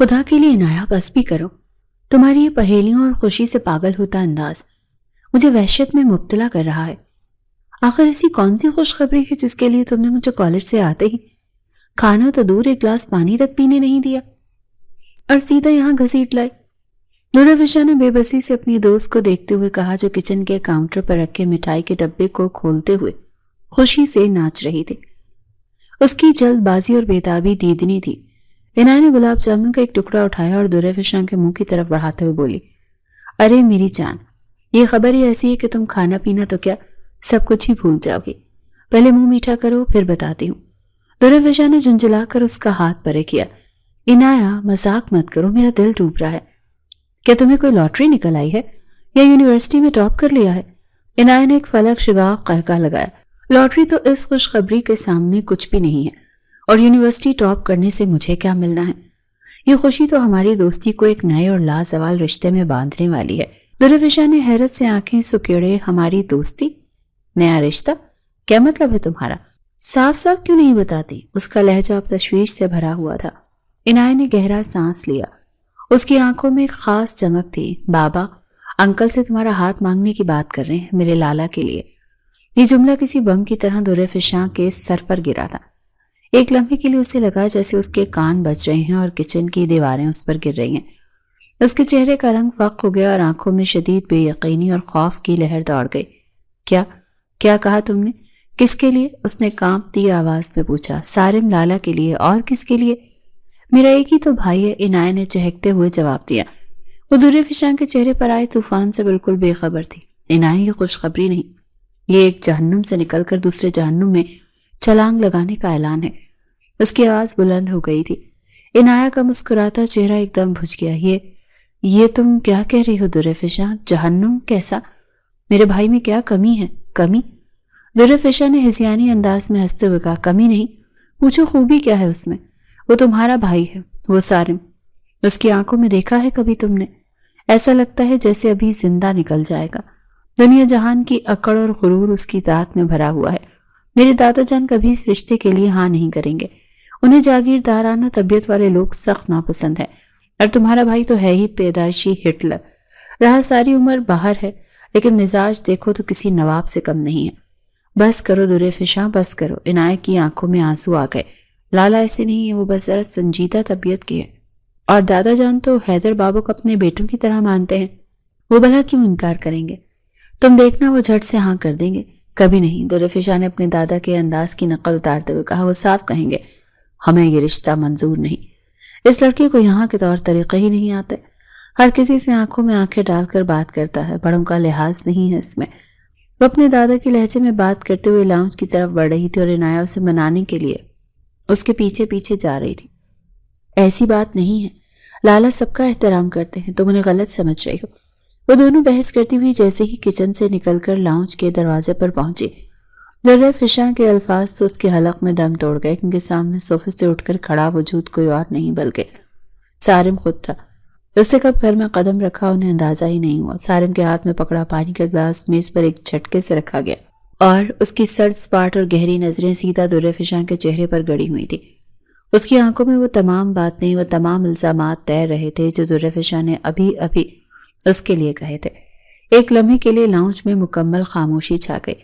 خدا کے لیے عنایا بس بھی کرو. تمہاری یہ پہیلیوں اور خوشی سے پاگل ہوتا انداز مجھے وحشت میں مبتلا کر رہا ہے. آخر ایسی کون سی خوشخبری ہے جس کے لیے تم نے مجھے کالج سے آتے ہی کھانا تو دور ایک گلاس پانی تک پینے نہیں دیا اور سیدھا یہاں گھسیٹ لائے. نورافشاں نے بے بسی سے اپنی دوست کو دیکھتے ہوئے کہا جو کچن کے کاؤنٹر پر رکھے مٹھائی کے ڈبے کو کھولتے ہوئے خوشی سے ناچ رہی تھی. اس کی جلد بازی اور بےتابی دیدنی تھی. عنایت نے گلاب جامن کا ایک ٹکڑا اٹھایا اور نورافشاں کے منہ کی طرف بڑھاتے ہوئے بولی، ارے میری جان، یہ خبر ہی ایسی ہے کہ تم کھانا پینا تو کیا سب کچھ ہی بھول جاؤ گی. پہلے منہ میٹھا کرو پھر بتاتی ہوں. نورافشاں نے جھنجھلا کر اس کا ہاتھ پرے کیا. عنایت مذاق مت کرو، میرا دل ڈوب رہا ہے. کیا تمہیں کوئی لاٹری نکل آئی ہے یا یونیورسٹی میں ٹاپ کر لیا ہے؟ عنایت نے ایک فلک شگاف قہقہ لگایا. لاٹری تو اس خوشخبری کے سامنے کچھ بھی نہیں ہے اور یونیورسٹی ٹاپ کرنے سے مجھے کیا ملنا ہے. یہ خوشی تو ہماری دوستی کو ایک نئے اور لازوال رشتے میں باندھنے والی ہے. نورافشاں نے حیرت سے آنکھیں سکیڑے. ہماری دوستی؟ نیا رشتہ؟ کیا مطلب ہے تمہارا؟ صاف صاف کیوں نہیں بتاتی؟ اس کا لہجہ اب تشویش سے بھرا ہوا تھا. عنایت نے گہرا سانس لیا. اس کی آنکھوں میں ایک خاص چمک تھی. بابا انکل سے تمہارا ہاتھ مانگنے کی بات کر رہے ہیں میرے لالا کے لیے. یہ جملہ کسی بم کی طرح نورافشاں کے سر پر گرا تھا. ایک لمحے کے لیے اسے لگا جیسے اس کے کان بج رہے ہیں اور کچن کی دیواریں اس پر گر رہی ہیں. اس کے چہرے کا رنگ فق ہو گیا اور آنکھوں میں شدید بے یقینی اور خوف کی لہر دوڑ گئی. کیا کہا تم نے؟ کس کے لیے؟ اس نے کانپتی آواز میں پوچھا. سارم لالا کے لیے. اور کس کے لیے؟ میرا ایک ہی تو بھائی ہے، عنایت نے چہکتے ہوئے جواب دیا. وہ نورافشاں کے چہرے پر آئے طوفان سے بالکل بے خبر تھی. عنایت یہ خوشخبری نہیں، یہ ایک جہنم سے نکل کر دوسرے جہنم میں چھلانگ لگانے کا اعلان ہے. اس کی آواز بلند ہو گئی تھی. عنایت کا مسکراتا چہرہ ایک دم بھج گیا. یہ تم کیا کہہ رہی ہو نورافشاں؟ جہنم کیسا؟ میرے بھائی میں کیا کمی ہے؟ کمی؟ نورافشاں نے ہذیانی انداز میں ہنستے ہوئے کہا. کمی نہیں، پوچھو خوبی کیا ہے اس میں. وہ تمہارا بھائی ہے، وہ سارم. اس کی آنکھوں میں دیکھا ہے کبھی تم نے؟ ایسا لگتا ہے جیسے ابھی زندہ نکل جائے گا. دنیا جہان کی اکڑ اور غرور اس کی ذات میں بھرا ہوا ہے. میرے دادا جان کبھی اس رشتے کے لیے ہاں نہیں کریں گے. انہیں جاگیردارانہ طبیعت والے لوگ سخت ناپسند ہے. اور تمہارا بھائی تو ہے ہی پیدائشی ہٹلر. رہا ساری عمر باہر ہے لیکن مزاج دیکھو تو کسی نواب سے کم نہیں ہے. بس کرو نورافشاں، بس کرو. عنایت کی آنکھوں میں آنسو آ گئے. لالا ایسے نہیں ہے، وہ بس ذرا سنجیدہ طبیعت کی ہے. اور دادا جان تو حیدر بابا کو اپنے بیٹوں کی طرح مانتے ہیں. وہ بھلا کیوں انکار کریں گے؟ تم دیکھنا وہ جھٹ سے ہاں کر دیں گے. کبھی نہیں. نورافشاں نے اپنے دادا کے انداز کی نقل اتارتے ہوئے کہا. وہ صاف کہیں گے ہمیں یہ رشتہ منظور نہیں. اس لڑکے کو یہاں کے طور طریقے ہی نہیں آتے. ہر کسی سے آنکھوں میں آنکھیں ڈال کر بات کرتا ہے. بڑوں کا لحاظ نہیں ہے اس میں. وہ اپنے دادا کے لہجے میں بات کرتے ہوئے لاؤنج کی طرف بڑھ رہی تھی اور عنایت اسے منانے کے لیے اس کے پیچھے پیچھے جا رہی تھی. ایسی بات نہیں ہے، لالا سب کا احترام کرتے ہیں، تم انہیں غلط سمجھ رہی ہو. وہ دونوں بحث کرتی ہوئی جیسے ہی کچن سے نکل کر لاؤنج کے دروازے پر پہنچی. نورافشاں کے الفاظ تو اس کے حلق میں دم توڑ گئے کیونکہ سامنے صوفے سے اٹھ کر کھڑا وجود کوئی اور نہیں بلکہ سارم خود تھا. اس نے کب گھر میں قدم رکھا انہیں اندازہ ہی نہیں ہوا. سارم کے ہاتھ میں پکڑا پانی کا گلاس میز پر ایک جھٹکے سے رکھا گیا اور اس کی سرد سپاٹ اور گہری نظریں سیدھا نورافشاں کے چہرے پر گڑی ہوئی تھی. اس کی آنکھوں میں وہ تمام باتیں، وہ تمام الزامات تیر رہے تھے جو نورافشاں نے ابھی اس کے لیے کہے تھے. ایک لمحے کے لیے لاؤنج میں مکمل خاموشی چھا گئی.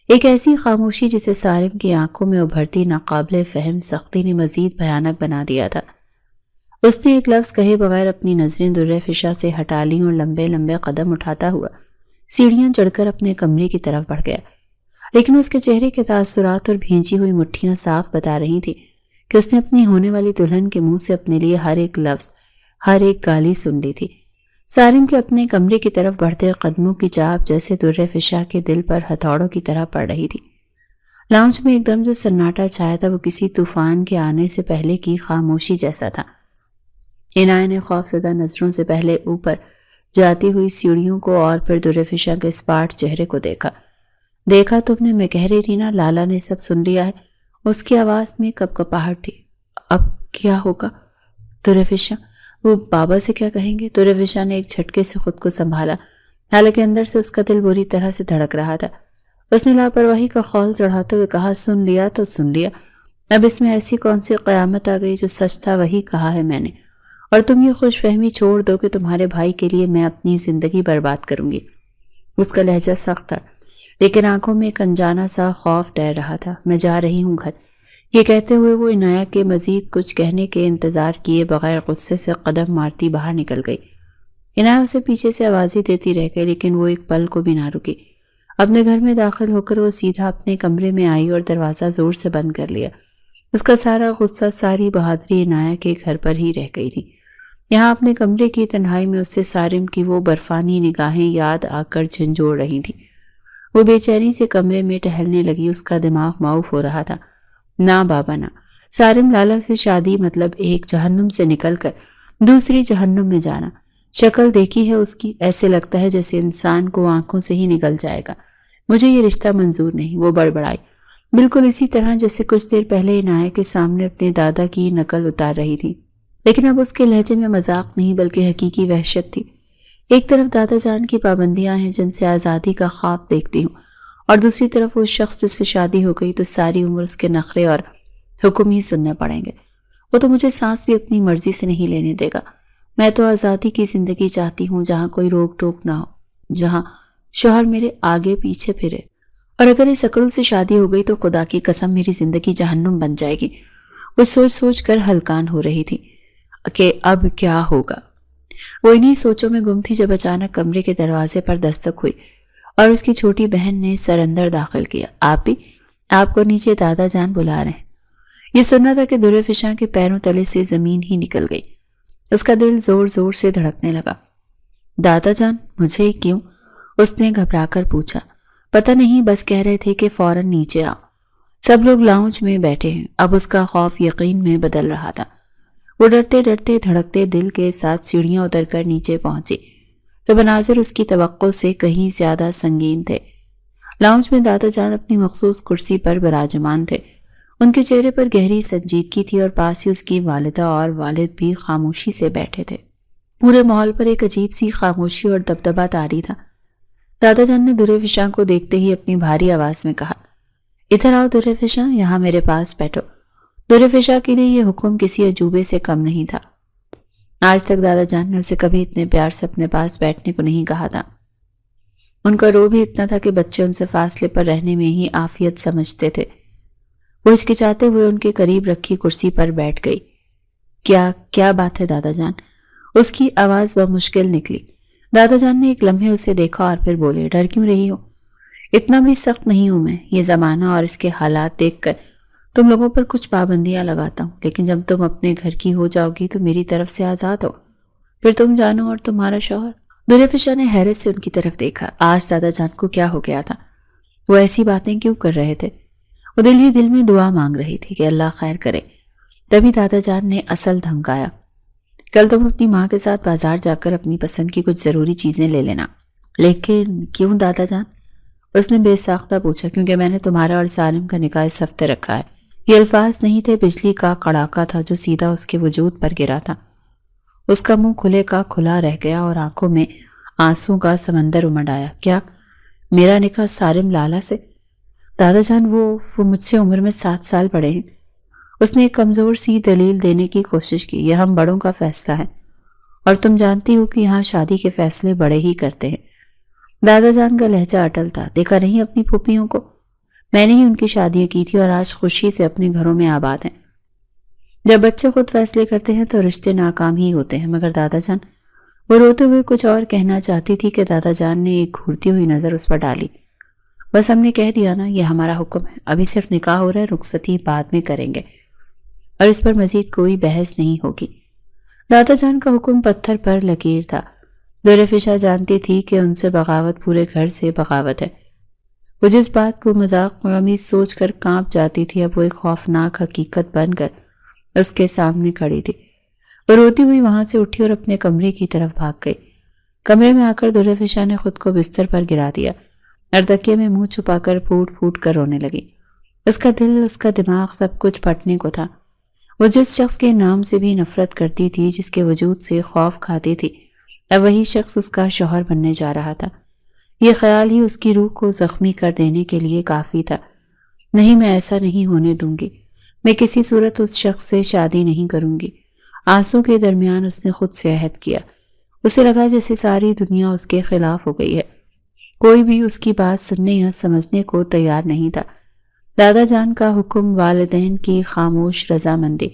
ایک ایسی خاموشی جسے سارم کی آنکھوں میں ابھرتی ناقابل فہم سختی نے مزید بھیانک بنا دیا تھا. اس نے ایک لفظ کہے بغیر اپنی نظریں نورافشاں سے ہٹا لیں اور لمبے لمبے قدم اٹھاتا ہوا سیڑھیاں چڑھ کر اپنے کمرے کی طرف بڑھ گیا. لیکن اس کے چہرے کے تاثرات اور بھینچی ہوئی مٹھیاں صاف بتا رہی تھیں کہ اس نے اپنی ہونے والی دلہن کے منہ سے اپنے لیے ہر ایک لفظ، ہر ایک گالی سن لی تھی. سارم کے اپنے کمرے کی طرف بڑھتے قدموں کی چاپ جیسے نورافشاں کے دل پر ہتھوڑوں کی طرح پڑ رہی تھی. لاؤنج میں ایک دم جو سناٹا چھایا تھا وہ کسی طوفان کے آنے سے پہلے کی خاموشی جیسا تھا. عنایت نے خوف زدہ نظروں سے پہلے اوپر جاتی ہوئی سیڑھیوں کو اور پھر نورافشاں کے اسپاٹ چہرے کو دیکھا تم نے، میں کہہ رہی تھی نا لالا نے سب سن لیا ہے. اس کی آواز میں کپکپاہٹ تھی. اب کیا ہوگا نورافشاں؟ وہ بابا سے کیا کہیں گے؟ نورافشاں نے ایک جھٹکے سے خود کو سنبھالا، حالانکہ اندر سے اس کا دل بری طرح سے دھڑک رہا تھا. اس نے لاپرواہی کا خول چڑھاتے ہوئے کہا. سن لیا تو سن لیا، اب اس میں ایسی کون سی قیامت آ گئی؟ جو سچ تھا وہی کہا ہے میں نے، اور تم یہ خوش فہمی چھوڑ دو کہ تمہارے بھائی کے لیے میں اپنی زندگی برباد کروں گی۔ اس کا لہجہ سخت تھا، لیکن آنکھوں میں ایک انجانا سا خوف تیر رہا تھا۔ میں جا رہی ہوں گھر، یہ کہتے ہوئے وہ عنایہ کے مزید کچھ کہنے کے انتظار کیے بغیر غصے سے قدم مارتی باہر نکل گئی۔ عنایہ اسے پیچھے سے آوازیں دیتی رہ گئی، لیکن وہ ایک پل کو بھی نہ رکی۔ اپنے گھر میں داخل ہو کر وہ سیدھا اپنے کمرے میں آئی اور دروازہ زور سے بند کر لیا۔ اس کا سارا غصہ، ساری بہادری عنایہ کے گھر پر ہی رہ گئی تھی۔ یہاں اپنے کمرے کی تنہائی میں اسے صارم کی وہ برفانی نگاہیں یاد آ کر جھنجھوڑ رہی تھیں۔ وہ بے چینی سے کمرے میں ٹہلنے لگی، اس کا دماغ معاف ہو رہا تھا۔ نہ بابا نہ، صارم لالا سے شادی مطلب ایک جہنم سے نکل کر دوسری جہنم میں جانا۔ شکل دیکھی ہے اس کی، ایسے لگتا ہے جیسے انسان کو آنکھوں سے ہی نکل جائے گا۔ مجھے یہ رشتہ منظور نہیں، وہ بڑبڑائی، بالکل اسی طرح جیسے کچھ دیر پہلے عنایہ کے سامنے اپنے دادا کی نقل اتار رہی تھی، لیکن اب اس کے لہجے میں مذاق نہیں بلکہ حقیقی وحشت تھی۔ ایک طرف دادا جان کی پابندیاں ہیں جن سے آزادی کا خواب دیکھتی ہوں، اور دوسری طرف وہ شخص جس سے شادی ہو گئی تو ساری عمر اس کے نخرے اور حکم ہی سننے پڑیں گے۔ وہ تو مجھے سانس بھی اپنی مرضی سے نہیں لینے دے گا۔ میں تو آزادی کی زندگی چاہتی ہوں جہاں کوئی روک ٹوک نہ ہو، جہاں شوہر میرے آگے پیچھے پھرے، اور اگر اس اکڑوں سے شادی ہو گئی تو خدا کی قسم میری زندگی جہنم بن جائے گی۔ وہ سوچ سوچ کر ہلکان ہو رہی تھی کہ اب کیا ہوگا۔ وہ انہی سوچوں میں گم تھی جب اچانک کمرے کے دروازے پر دستک ہوئی اور اس کی چھوٹی بہن نے سر اندر داخل کیا۔ آپ بھی؟ آپ کو نیچے دادا جان بلا رہے ہیں۔ یہ سننا تھا کہ درِ فشاں کے پیروں تلے سے زمین ہی نکل گئی۔ اس کا دل زور زور سے دھڑکنے لگا۔ دادا جان؟ مجھے کیوں؟ اس نے گھبرا کر پوچھا۔ پتہ نہیں، بس کہہ رہے تھے کہ فوراً نیچے آؤ۔ سب لوگ لاؤنج میں بیٹھے ہیں۔ اب اس کا خوف یقین میں بدل رہا تھا۔ وہ ڈرتے ڈرتے دھڑکتے دل کے ساتھ سیڑھیاں اتر کر نیچے پہنچی تو مناظر اس کی توقع سے کہیں زیادہ سنگین تھے۔ لاؤنج میں دادا جان اپنی مخصوص کرسی پر براجمان تھے۔ ان کے چہرے پر گہری سنجیدگی تھی اور پاس ہی اس کی والدہ اور والد بھی خاموشی سے بیٹھے تھے۔ پورے ماحول پر ایک عجیب سی خاموشی اور دبدبہ طاری تھا۔ دادا جان نے درِ فشاں کو دیکھتے ہی اپنی بھاری آواز میں کہا، ادھر آؤ درِ فشاں، یہاں میرے پاس بیٹھو۔ درِ فشاں کے لیے یہ حکم کسی عجوبے سے کم نہیں تھا۔ آج تک دادا جان نے اسے کبھی اتنے پیار سے اپنے پاس بیٹھنے کو نہیں کہا تھا۔ ان کا رو بھی اتنا تھا کہ بچے ان سے فاصلے پر رہنے میں ہی عافیت سمجھتے تھے۔ وہ ہچکچاتے ہوئے ان کے قریب رکھی کرسی پر بیٹھ گئی۔ کیا بات ہے دادا جان؟ اس کی آواز بمشکل نکلی۔ دادا جان نے ایک لمحے اسے دیکھا اور پھر بولے، ڈر کیوں رہی ہو؟ اتنا بھی سخت نہیں ہوں میں۔ یہ زمانہ اور اس کے حالات دیکھ کر تم لوگوں پر کچھ پابندیاں لگاتا ہوں، لیکن جب تم اپنے گھر کی ہو جاؤ گی تو میری طرف سے آزاد ہو، پھر تم جانو اور تمہارا شوہر۔ درِ فشاں نے حیرت سے ان کی طرف دیکھا۔ آج دادا جان کو کیا ہو گیا تھا؟ وہ ایسی باتیں کیوں کر رہے تھے؟ وہ دل ہی دل میں دعا مانگ رہی تھی کہ اللہ خیر کرے۔ تبھی دادا جان نے اصل دھمکایا، کل تم اپنی ماں کے ساتھ بازار جا کر اپنی پسند کی کچھ ضروری چیزیں لے لینا۔ لیکن کیوں دادا جان؟ اس نے بے ساختہ پوچھا۔ کیونکہ میں نے تمہارا اور سالم کا نکاح اس ہفتے رکھا ہے۔ یہ الفاظ نہیں تھے، بجلی کا کڑاکا تھا جو سیدھا اس کے وجود پر گرا تھا۔ اس کا منہ کھلے کا کھلا رہ گیا اور آنکھوں میں آنسوں کا سمندر امڈ آیا۔ کیا میرا نکاح صارم لالا سے؟ دادا جان وہ مجھ سے عمر میں 7 سال بڑے ہیں۔ اس نے ایک کمزور سی دلیل دینے کی کوشش کی۔ یہ ہم بڑوں کا فیصلہ ہے اور تم جانتی ہو کہ یہاں شادی کے فیصلے بڑے ہی کرتے ہیں۔ دادا جان کا لہجہ اٹل تھا۔ دیکھا نہیں اپنی پھوپھیوں کو؟ میں نے ہی ان کی شادیاں کی تھی اور آج خوشی سے اپنے گھروں میں آباد ہیں۔ جب بچے خود فیصلے کرتے ہیں تو رشتے ناکام ہی ہوتے ہیں۔ مگر دادا جان، وہ روتے ہوئے کچھ اور کہنا چاہتی تھی کہ دادا جان نے ایک گھورتی ہوئی نظر اس پر ڈالی۔ بس ہم نے کہہ دیا نا، یہ ہمارا حکم ہے۔ ابھی صرف نکاح ہو رہا ہے، رخصتی بعد میں کریں گے اور اس پر مزید کوئی بحث نہیں ہوگی۔ دادا جان کا حکم پتھر پر لکیر تھا۔ درِ فشاں جانتی تھی کہ ان سے بغاوت پورے گھر سے بغاوت ہے۔ وہ جس بات کو مذاق آمیز سوچ کر کانپ جاتی تھی، اب وہ ایک خوفناک حقیقت بن کر اس کے سامنے کھڑی تھی۔ وہ روتی ہوئی وہاں سے اٹھی اور اپنے کمرے کی طرف بھاگ گئی۔ کمرے میں آ کر درِ فشاں نے خود کو بستر پر گرا دیا اور تکیے میں منہ چھپا کر پھوٹ پھوٹ کر رونے لگی۔ اس کا دل، اس کا دماغ، سب کچھ پھٹنے کو تھا۔ وہ جس شخص کے نام سے بھی نفرت کرتی تھی، جس کے وجود سے خوف کھاتی تھی، اب وہی شخص اس کا شوہر بننے جا رہا تھا۔ یہ خیال ہی اس کی روح کو زخمی کر دینے کے لیے کافی تھا۔ نہیں، میں ایسا نہیں ہونے دوں گی۔ میں کسی صورت اس شخص سے شادی نہیں کروں گی۔ آنسوں کے درمیان اس نے خود سے عہد کیا۔ اسے لگا جیسے ساری دنیا اس کے خلاف ہو گئی ہے، کوئی بھی اس کی بات سننے یا سمجھنے کو تیار نہیں تھا۔ دادا جان کا حکم، والدین کی خاموش رضامندی،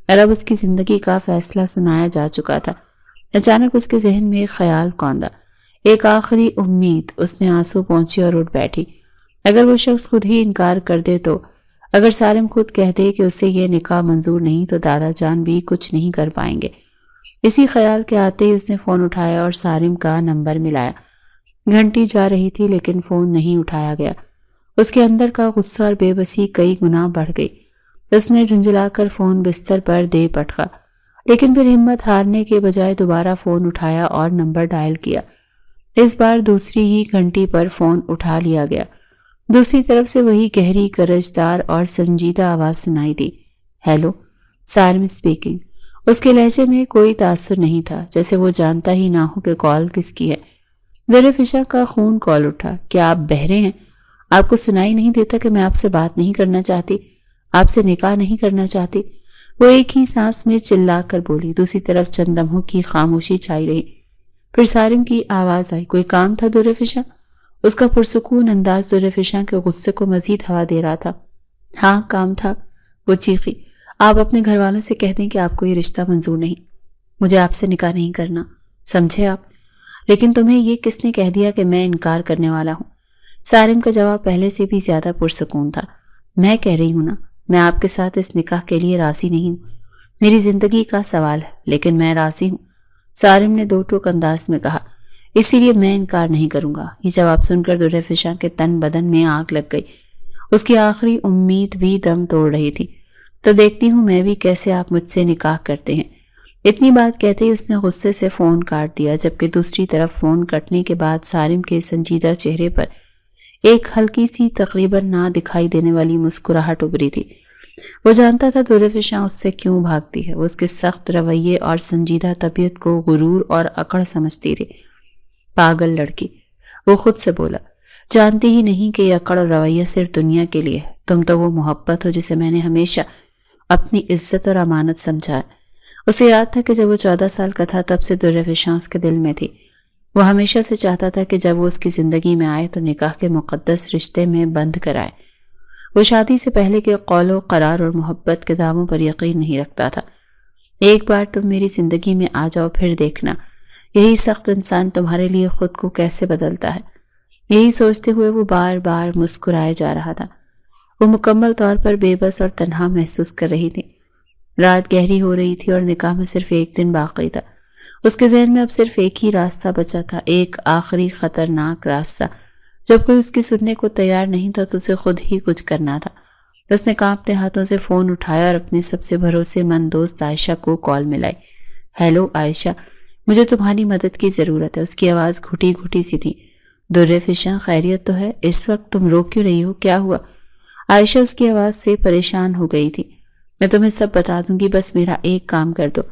اور اب اس کی زندگی کا فیصلہ سنایا جا چکا تھا۔ اچانک اس کے ذہن میں ایک خیال کوندا، ایک آخری امید۔ اس نے آنسو پہنچی اور اٹھ بیٹھی۔ اگر وہ شخص خود ہی انکار کر دے تو، اگر سالم خود کہہ دے کہ اسے یہ نکاح منظور نہیں، تو دادا جان بھی کچھ نہیں کر پائیں گے۔ اسی خیال کے آتے ہی اس نے فون اٹھایا اور سالم کا نمبر ملایا۔ گھنٹی جا رہی تھی لیکن فون نہیں اٹھایا گیا۔ اس کے اندر کا غصہ اور بے بسی کئی گنا بڑھ گئی۔ اس نے جھنجھلا کر فون بستر پر دے پٹکا، لیکن پھر ہمت ہارنے کے بجائے دوبارہ فون اٹھایا اور نمبر ڈائل کیا۔ اس بار دوسری ہی گھنٹی پر فون اٹھا لیا گیا۔ دوسری طرف سے وہی گہری، گرجدار اور سنجیدہ آواز سنائی دی۔ ہیلو، سالم اسپیکنگ۔ اس کے لہجے میں کوئی تاثر نہیں تھا، جیسے وہ جانتا ہی نہ ہو کہ کال کس کی ہے۔ دل فشاں کا خون کھول اٹھا۔ کیا آپ بہرے ہیں؟ آپ کو سنائی نہیں دیتا کہ میں آپ سے بات نہیں کرنا چاہتی، آپ سے نکاح نہیں کرنا چاہتی؟ وہ ایک ہی سانس میں چلا کر بولی۔ دوسری طرف چند لمحوں کی خاموشی چھائی رہی، پھر سالم کی آواز آئی۔ کوئی کام تھا دل فشاں؟ اس کا پرسکون انداز دل فشاں کے غصے کو مزید ہوا دے رہا تھا۔ ہاں کام تھا، وہ چیخی۔ آپ اپنے گھر والوں سے کہہ دیں کہ آپ کو یہ رشتہ منظور نہیں، مجھے آپ سے نکاح نہیں کرنا، سمجھے آپ؟ لیکن تمہیں یہ کس نے کہہ دیا کہ میں انکار کرنے والا ہوں؟ سالم کا جواب پہلے سے بھی زیادہ پرسکون تھا۔ میں کہہ رہی ہوں نا، میں آپ کے ساتھ اس نکاح کے لیے راضی نہیں ہوں، میری زندگی کا سوال ہے، لیکن میں راضی ہوں، سالم نے دو ٹوک انداز میں کہا۔ اسی لیے میں انکار نہیں کروں گا۔ یہ جواب سن کر دل فشاں کے تن بدن میں آگ لگ گئی۔ اس کی آخری امید بھی دم توڑ رہی تھی۔ تو دیکھتی ہوں میں بھی کیسے آپ مجھ سے نکاح کرتے ہیں۔ اتنی بات کہتے ہی اس نے غصے سے فون کاٹ دیا، جبکہ دوسری طرف فون کٹنے کے بعد سالم کے سنجیدہ چہرے پر ایک ہلکی سی، تقریباً نہ دکھائی دینے والی مسکراہٹ ابھری تھی۔ وہ جانتا تھا دل فشاں اس سے کیوں بھاگتی ہے۔ وہ اس کے سخت رویے اور سنجیدہ طبیعت کو غرور اور اکڑ سمجھتی تھی۔ پاگل لڑکی، وہ خود سے بولا، جانتی ہی نہیں کہ یہ اکڑ اور رویہ صرف دنیا کے لیے ہے۔ تم تو وہ محبت ہو جسے میں نے ہمیشہ اپنی عزت اور امانت سمجھا ہے۔ اسے یاد تھا کہ جب وہ 14 سال کا تھا تب سے دل فشاں اس کے دل میں تھی۔ وہ ہمیشہ سے چاہتا تھا کہ جب وہ اس کی زندگی میں آئے تو نکاح کے مقدس رشتے میں بند کرائے۔ وہ شادی سے پہلے کے قول و قرار اور محبت کے دعووں پر یقین نہیں رکھتا تھا۔ ایک بار تم میری زندگی میں آ جاؤ، پھر دیکھنا یہی سخت انسان تمہارے لیے خود کو کیسے بدلتا ہے۔ یہی سوچتے ہوئے وہ بار بار مسکرائے جا رہا تھا۔ وہ مکمل طور پر بے بس اور تنہا محسوس کر رہی تھی۔ رات گہری ہو رہی تھی اور نکاح میں صرف ایک دن باقی تھا۔ اس کے ذہن میں اب صرف ایک ہی راستہ بچا تھا، ایک آخری خطرناک راستہ۔ جب کوئی اس کی سننے کو تیار نہیں تھا تو اسے خود ہی کچھ کرنا تھا۔ اس نے کانپتے ہاتھوں سے فون اٹھایا اور اپنی سب سے بھروسے مند دوست عائشہ کو کال ملائی۔ ہیلو عائشہ، مجھے تمہاری مدد کی ضرورت ہے۔ اس کی آواز گھٹی گھٹی سی تھی۔ دل فشاں، خیریت تو ہے؟ اس وقت تم رو کیوں رہی ہو؟ کیا ہوا؟ عائشہ اس کی آواز سے پریشان ہو گئی تھی۔ میں تمہیں سب بتا دوں گی، بس میرا ایک کام کر دو۔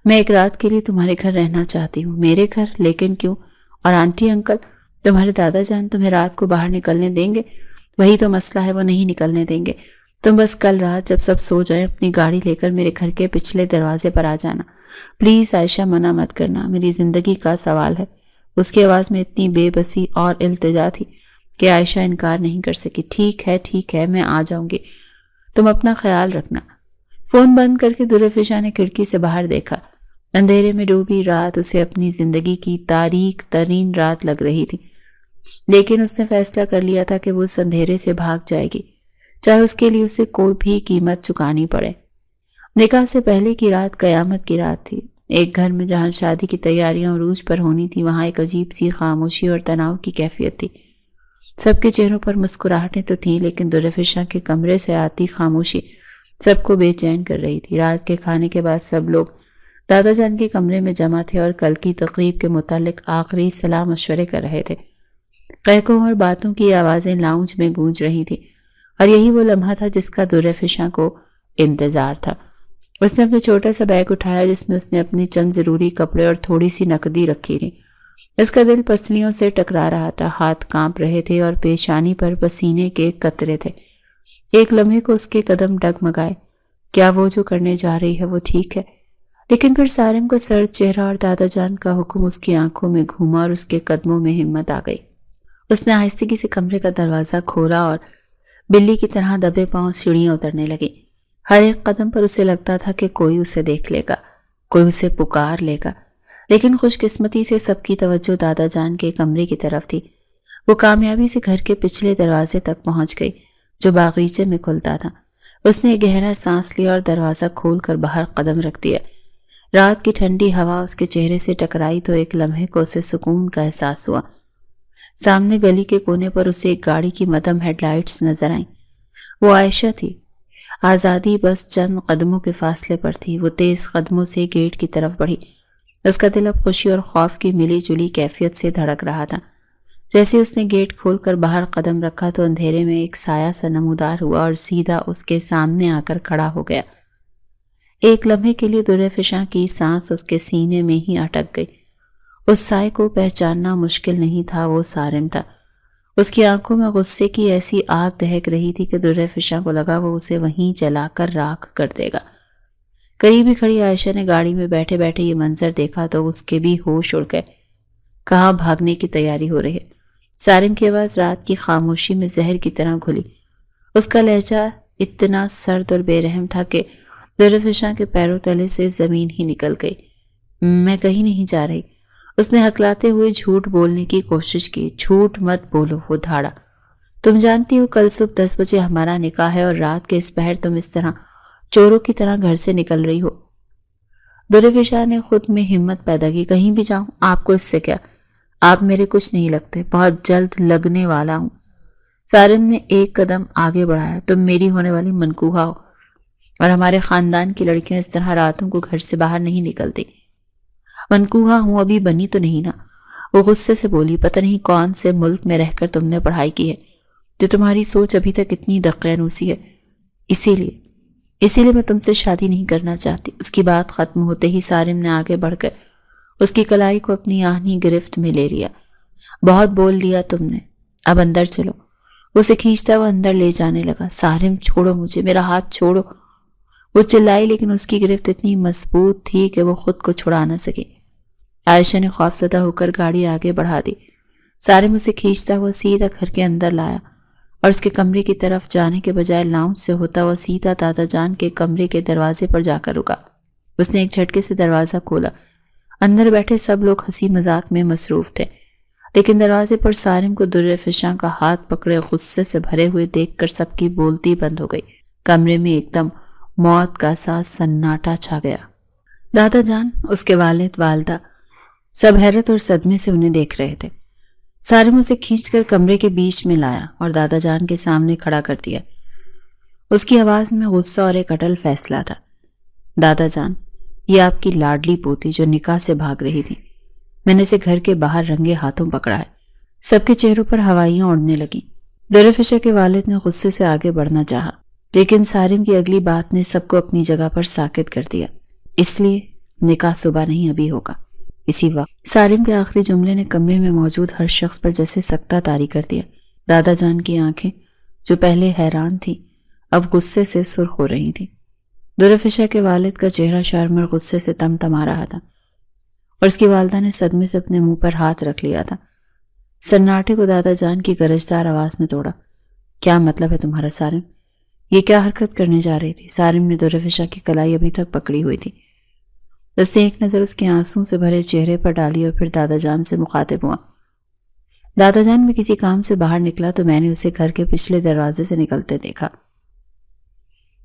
میں ایک رات کے لیے تمہارے گھر رہنا چاہتی ہوں۔ میرے گھر؟ لیکن کیوں؟ اور آنٹی انکل، تمہارے دادا جان تمہیں رات کو باہر نکلنے دیں گے؟ وہی تو مسئلہ ہے، وہ نہیں نکلنے دیں گے۔ تم بس کل رات جب سب سو جائیں اپنی گاڑی لے کر میرے گھر کے پچھلے دروازے پر آ جانا۔ پلیز عائشہ، منع مت کرنا، میری زندگی کا سوال ہے۔ اس کی آواز میں اتنی بے بسی اور التجا تھی کہ عائشہ انکار نہیں کر سکی۔ ٹھیک ہے، میں آ جاؤں گی، تم اپنا خیال رکھنا۔ فون بند کر کے دل فشاں نے کھڑکی سے باہر دیکھا۔ اندھیرے میں ڈوبی رات اسے اپنی زندگی کی تاریک ترین رات لگ رہی تھی، لیکن اس نے فیصلہ کر لیا تھا کہ وہ اس اندھیرے سے بھاگ جائے گی، چاہے اس کے لیے اسے کوئی بھی قیمت چکانی پڑے۔ نکاح سے پہلے کی رات قیامت کی رات تھی۔ ایک گھر میں جہاں شادی کی تیاریاں عروج پر ہونی تھی، وہاں ایک عجیب سی خاموشی اور تناؤ کی کیفیت تھی۔ سب کے چہروں پر مسکراہٹیں تو تھیں، لیکن دل فشاں کے کمرے سے آتی خاموشی سب کو بے چین کر رہی تھی۔ رات کے کھانے کے بعد سب لوگ دادا جان کے کمرے میں جمع تھے اور کل کی تقریب کے متعلق آخری صلاح مشورے کر رہے تھے۔ قہقہوں اور باتوں کی آوازیں لاؤنج میں گونج رہی تھی، اور یہی وہ لمحہ تھا جس کا دل فشاں کو انتظار تھا۔ اس نے اپنا چھوٹا سا بیگ اٹھایا جس میں اس نے اپنی چند ضروری کپڑے اور تھوڑی سی نقدی رکھی تھی۔ اس کا دل پسلیوں سے ٹکرا رہا تھا، ہاتھ کانپ رہے تھے اور پیشانی پر پسینے کے قطرے تھے۔ ایک لمحے کو اس کے قدم ڈگمگائے۔ کیا وہ جو کرنے جا رہی ہے وہ ٹھیک ہے؟ لیکن پھر سارم کا سرد چہرہ اور دادا جان کا حکم اس کی آنکھوں میں گھوما اور اس کے قدموں میں ہمت آ گئی۔ اس نے آہستگی سے کمرے کا دروازہ کھولا اور بلی کی طرح دبے پاؤں سیڑھیاں اترنے لگی۔ ہر ایک قدم پر اسے لگتا تھا کہ کوئی اسے دیکھ لے گا، کوئی اسے پکار لے گا، لیکن خوش قسمتی سے سب کی توجہ دادا جان کے کمرے کی طرف تھی۔ وہ کامیابی سے گھر کے پچھلے دروازے تک پہنچ گئی جو باغیچے میں کھلتا تھا۔ اس نے گہرا سانس لیا اور دروازہ کھول کر باہر قدم رکھ دیا۔ رات کی ٹھنڈی ہوا اس کے چہرے سے ٹکرائی تو ایک لمحے کو اسے سکون کا احساس ہوا۔ سامنے گلی کے کونے پر اسے ایک گاڑی کی مدھم ہیڈ لائٹس نظر آئیں۔ وہ عائشہ تھی۔ آزادی بس چند قدموں کے فاصلے پر تھی۔ وہ تیز قدموں سے گیٹ کی طرف بڑھی۔ اس کا دل اب خوشی اور خوف کی ملی جلی کیفیت سے دھڑک رہا تھا۔ جیسے اس نے گیٹ کھول کر باہر قدم رکھا تو اندھیرے میں ایک سایہ سا نمودار ہوا اور سیدھا اس کے سامنے آ کر کھڑا ہو گیا۔ ایک لمحے کے لیے درِ فشاں کی سانس اس کے سینے میں ہی اٹک گئی۔ اس سائے کو پہچاننا مشکل نہیں تھا، وہ سارم تھا۔ اس کی آنکھوں میں غصے کی ایسی آگ دہک رہی تھی کہ درِ فشاں کو لگا وہ اسے وہیں جلا کر راکھ کر دے گا۔ قریب ہی کھڑی عائشہ نے گاڑی میں بیٹھے بیٹھے یہ منظر دیکھا تو اس کے بھی ہوش اڑ گئے۔ کہاں بھاگنے کی تیاری ہو رہی ہے؟ سارم کی آواز رات کی خاموشی میں زہر کی طرح گھلی۔ اس کا لہجہ اتنا سرد اور بے رحم تھا کہ درِ فشاں کے پیروں تلے سے زمین ہی نکل گئی۔ میں کہیں نہیں جا رہی۔ اس نے ہکلاتے ہوئے جھوٹ بولنے کی کوشش کی۔ جھوٹ مت بولو، وہ دھاڑا۔ تم جانتی ہو کل صبح 10 بجے ہمارا نکاح ہے اور رات کے اس پہر تم اس طرح چوروں کی طرح گھر سے نکل رہی ہو۔ درِ فشاں نے خود میں ہمت پیدا کی۔ کہیں بھی جاؤں، آپ کو اس سے کیا؟ آپ میرے کچھ نہیں لگتے، بہت جلد لگنے والا ہوں۔ سارم نے ایک قدم آگے بڑھایا۔ تم میری ہونے والی منکوحہ ہو اور ہمارے خاندان کی لڑکیاں اس طرح راتوں کو گھر سے باہر نہیں نکلتی۔ منکوحہ ہوں، ابھی بنی تو نہیں نا؟ وہ غصے سے بولی۔ پتہ نہیں کون سے ملک میں رہ کر تم نے پڑھائی کی ہے جو تمہاری سوچ ابھی تک اتنی دقیانوسی ہے۔ اسی لیے میں تم سے شادی نہیں کرنا چاہتی۔ اس کی بات ختم ہوتے ہی سارم نے آگے بڑھ کر اس کی کلائی کو اپنی آہنی گرفت میں لے لیا۔ بہت بول لیا تم نے، اب اندر چلو۔ اسے کھینچتا وہ اندر لے جانے لگا۔ سارم چھوڑو مجھے، میرا ہاتھ چھوڑو، وہ چلائی، لیکن اس کی گرفت اتنی مضبوط تھی کہ وہ خود کو چھڑا نہ سکی۔ عائشہ نے خوفزدہ ہو کر گاڑی آگے بڑھا دی۔ سارم اسے کھینچتا ہوا سیدھا گھر کے اندر لایا اور اس کے کمرے کی طرف جانے کے بجائے لاؤنج سے ہوتا ہوا سیدھا دادا جان کے کمرے کے دروازے پر جا کر رکا۔ اس نے ایک جھٹکے سے دروازہ کھولا۔ اندر بیٹھے سب لوگ ہنسی مذاق میں مصروف تھے، لیکن دروازے پر سارم کو درِ فشاں کا ہاتھ پکڑے غصے سے بھرے ہوئے دیکھ کر سب کی بولتی بند ہو گئی۔ کمرے میں ایک دم موت کا سا سناٹا چھا گیا۔ دادا جان، اس کے والد، والدہ سب حیرت اور صدمے سے انہیں دیکھ رہے تھے۔ سارم اسے کھینچ کر کمرے کے بیچ میں لایا اور دادا جان کے سامنے کھڑا کر دیا۔ اس کی آواز میں غصہ اور ایک اٹل فیصلہ تھا۔ دادا جان، یہ آپ کی لاڈلی پوتی جو نکاح سے بھاگ رہی تھی، میں نے اسے گھر کے باہر رنگے ہاتھوں پکڑا ہے۔ سب کے چہروں پر ہوائیاں اڑنے لگیں۔ درِ فشاں کے والد نے غصے سے آگے بڑھنا چاہا، لیکن سارم کی اگلی بات نے سب کو اپنی جگہ پر ساکت کر دیا۔ اس لیے نکاح صبح نہیں، ابھی ہوگا۔ اسی وقت سارم کے آخری جملے نے کمرے میں موجود ہر شخص پر جیسے سکتہ طاری کر دیا۔ دادا جان کی آنکھیں جو پہلے حیران تھیں اب غصے سے سرخ ہو رہی تھیں۔ درِ فشاں کے والد کا چہرہ شرم اور غصے سے تمتما رہا تھا اور اس کی والدہ نے صدمے سے اپنے منہ پر ہاتھ رکھ لیا تھا۔ سناٹے کو دادا جان کی گرجدار آواز نے توڑا۔ کیا مطلب ہے تمہارا سارم؟ یہ کیا حرکت کرنے جا رہی تھی؟ سارم نے درِ فشاں کی کلائی ابھی تک پکڑی ہوئی تھی۔ اس نے ایک نظر اس کے آنسوں سے بھرے چہرے پر ڈالی اور پھر دادا جان سے مخاطب ہوا۔ دادا جان، میں کسی کام سے باہر نکلا تو میں نے اسے گھر کے پچھلے دروازے سے نکلتے دیکھا۔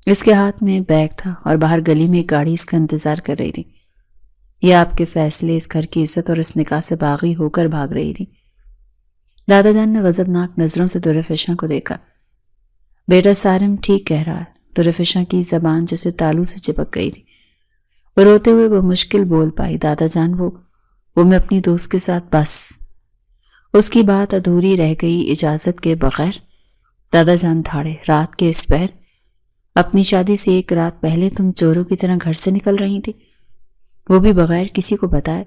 اس کے ہاتھ میں بیگ تھا اور باہر گلی میں ایک گاڑی اس کا انتظار کر رہی تھی۔ یہ آپ کے فیصلے، اس گھر کی عزت اور اس نکاح سے باغی ہو کر بھاگ رہی تھی۔ دادا جان نے غضبناک نظروں سے درِ فشاں کو دیکھا۔ بیٹا، سارم ٹھیک کہہ رہا ہے۔ درِ فشاں کی زبان جیسے تالو سے چپک گئی تھی۔ وہ روتے ہوئے بمشکل بول پائی۔ دادا جان، وہ میں اپنی دوست کے ساتھ بس۔ اس کی بات ادھوری رہ گئی اجازت کے بغیر۔ دادا جان دھاڑے۔ رات کے اس پہر، اپنی شادی سے ایک رات پہلے تم چوروں کی طرح گھر سے نکل رہی تھی، وہ بھی بغیر کسی کو بتائے۔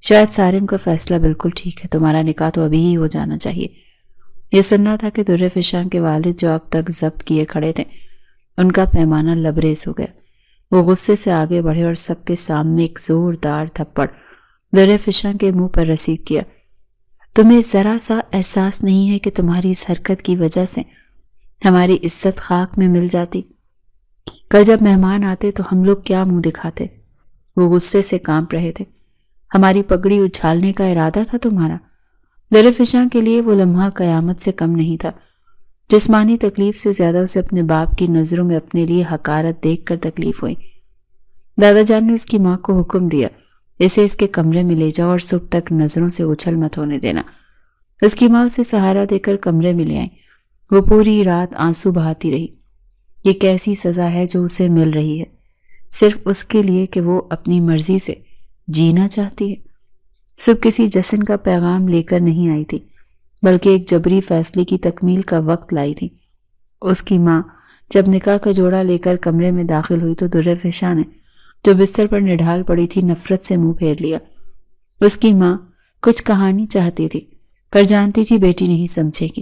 شاید سارم کا فیصلہ بالکل ٹھیک ہے، تمہارا نکاح تو ابھی ہی ہو جانا چاہیے۔ یہ سننا تھا کہ درِ فشاں کے والد جو اب تک ضبط کیے کھڑے تھے، ان کا پیمانہ لبریز ہو گیا۔ وہ غصے سے آگے بڑھے اور سب کے سامنے ایک زوردار تھپڑ در فشاں کے منہ پر رسید کیا۔ تمہیں ذرا سا احساس نہیں ہے کہ تمہاری اس حرکت کی وجہ سے ہماری عزت خاک میں مل جاتی؟ کل جب مہمان آتے تو ہم لوگ کیا منہ دکھاتے؟ وہ غصے سے کانپ رہے تھے۔ ہماری پگڑی اچھالنے کا ارادہ تھا تمہارا؟ در فشاں کے لیے وہ لمحہ قیامت سے کم نہیں تھا۔ جسمانی تکلیف سے زیادہ اسے اپنے باپ کی نظروں میں اپنے لیے حقارت دیکھ کر تکلیف ہوئی۔ دادا جان نے اس کی ماں کو حکم دیا، اسے اس کے کمرے میں لے جاؤ اور صبح تک نظروں سے اچھل مت ہونے دینا۔ اس کی ماں اسے سہارا دے کر کمرے میں لے آئی۔ وہ پوری رات آنسو بہاتی رہی۔ یہ کیسی سزا ہے جو اسے مل رہی ہے، صرف اس کے لیے کہ وہ اپنی مرضی سے جینا چاہتی ہے۔ صبح کسی جشن کا پیغام لے کر نہیں آئی تھی، بلکہ ایک جبری فیصلے کی تکمیل کا وقت لائی تھی۔ اس کی ماں جب نکاح کا جوڑا لے کر کمرے میں داخل ہوئی تو در فشاں نے جو بستر پر نڈھال پڑی تھی نفرت سے منہ پھیر لیا۔ اس کی ماں کچھ کہانی چاہتی تھی پر جانتی تھی بیٹی نہیں سمجھے گی۔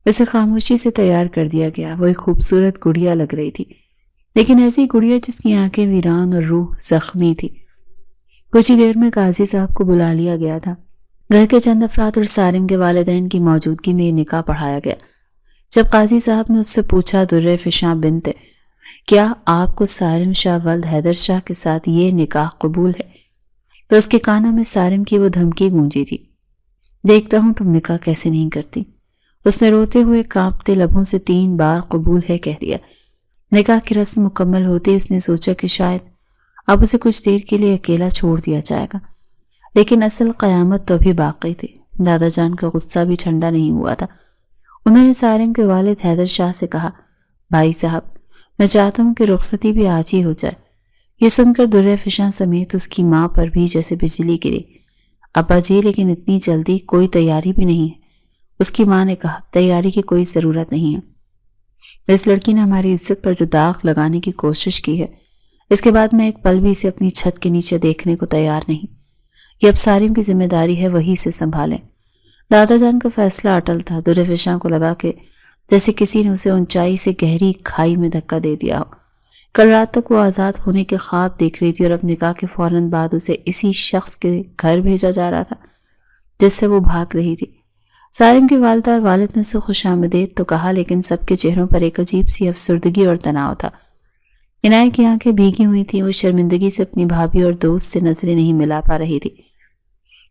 اسے خاموشی سے تیار کر دیا گیا۔ وہ ایک خوبصورت گڑیا لگ رہی تھی، لیکن ایسی گڑیا جس کی آنکھیں ویران اور روح زخمی تھی۔ کچھ ہی دیر میں قاضی صاحب کو بلا لیا گیا تھا۔ گھر کے چند افراد اور سارم کے والدین کی موجودگی میں یہ نکاح پڑھایا گیا۔ جب قاضی صاحب نے اس سے پوچھا، در فشاں بنت، کیا آپ کو سارم شاہ ولد حیدر شاہ کے ساتھ یہ نکاح قبول ہے؟ تو اس کے کانوں میں سارم کی وہ دھمکی گونجی تھی، دیکھتا ہوں تم نکاح کیسے نہیں کرتی۔ اس نے روتے ہوئے کانپتے لبوں سے 3 بار قبول ہے کہہ دیا۔ نکاح کی رسم مکمل ہوتے اس نے سوچا کہ شاید اب اسے کچھ دیر کے لیے اکیلا چھوڑ دیا جائے گا، لیکن اصل قیامت تو ابھی باقی تھی۔ دادا جان کا غصہ بھی ٹھنڈا نہیں ہوا تھا۔ انہوں نے سارم کے والد حیدر شاہ سے کہا، بھائی صاحب، میں چاہتا ہوں کہ رخصتی بھی آج ہی ہو جائے۔ یہ سن کر در فشاں سمیت اس کی ماں پر بھی جیسے بجلی گری۔ ابا جی، لیکن اتنی جلدی کوئی تیاری بھی نہیں ہے۔ اس کی ماں نے کہا، تیاری کی کوئی ضرورت نہیں ہے۔ اس لڑکی نے ہماری عزت پر جو داغ لگانے کی کوشش کی ہے، اس کے بعد میں ایک پل بھی اسے اپنی چھت کے نیچے دیکھنے کو تیار نہیں۔ یہ اب سارم کی ذمہ داری ہے، وہی سے سنبھالیں۔ دادا جان کا فیصلہ اٹل تھا۔ در فشاں کو لگا کہ جیسے کسی نے اسے اونچائی سے گہری کھائی میں دھکا دے دیا ہو۔ کل رات تک وہ آزاد ہونے کے خواب دیکھ رہی تھی اور اب نکاح کے فوراً بعد اسے اسی شخص کے گھر بھیجا جا رہا تھا جس سے وہ بھاگ رہی تھی۔ سارم کی والدہ اور والد نے اسے خوش آمدید تو کہا، لیکن سب کے چہروں پر ایک عجیب سی افسردگی اور تناؤ تھا۔ عنایت کی آنکھیں بھیگی ہوئی تھیں۔ وہ شرمندگی سے اپنی بھابھی اور دوست سے نظریں نہیں ملا پا رہی تھی۔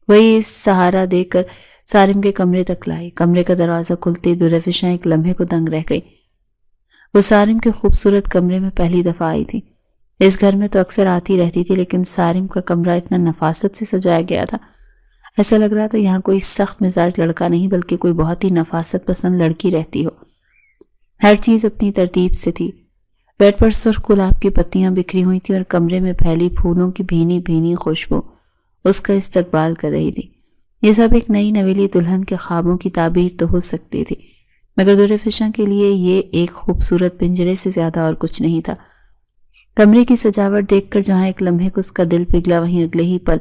وہی اس سہارا دے کر سارم کے کمرے تک لائی۔ کمرے کا دروازہ کھلتے در فشاں ایک لمحے کو دنگ رہ گئی۔ وہ سارم کے خوبصورت کمرے میں پہلی دفعہ آئی تھی۔ اس گھر میں تو اکثر آتی رہتی تھی، لیکن سارم کا کمرہ اتنا نفاست سے سجایا گیا تھا، ایسا لگ رہا تھا یہاں کوئی سخت مزاج لڑکا نہیں بلکہ کوئی بہت ہی نفاست پسند لڑکی رہتی ہو۔ ہر چیز اپنی ترتیب سے تھی۔ بیڈ پر سرخ گلاب کی پتیاں بکھری ہوئی تھیں اور کمرے میں پھیلی پھولوں کی بھینی بھینی خوشبو اس کا استقبال کر رہی تھی۔ یہ سب ایک نئی نویلی دلہن کے خوابوں کی تعبیر تو ہو سکتی تھی، مگر در فشاں کے لیے یہ ایک خوبصورت پنجرے سے زیادہ اور کچھ نہیں تھا۔ کمرے کی سجاوٹ دیکھ کر جہاں ایک لمحے کو اس کا دل پگھلا، وہیں اگلے ہی پل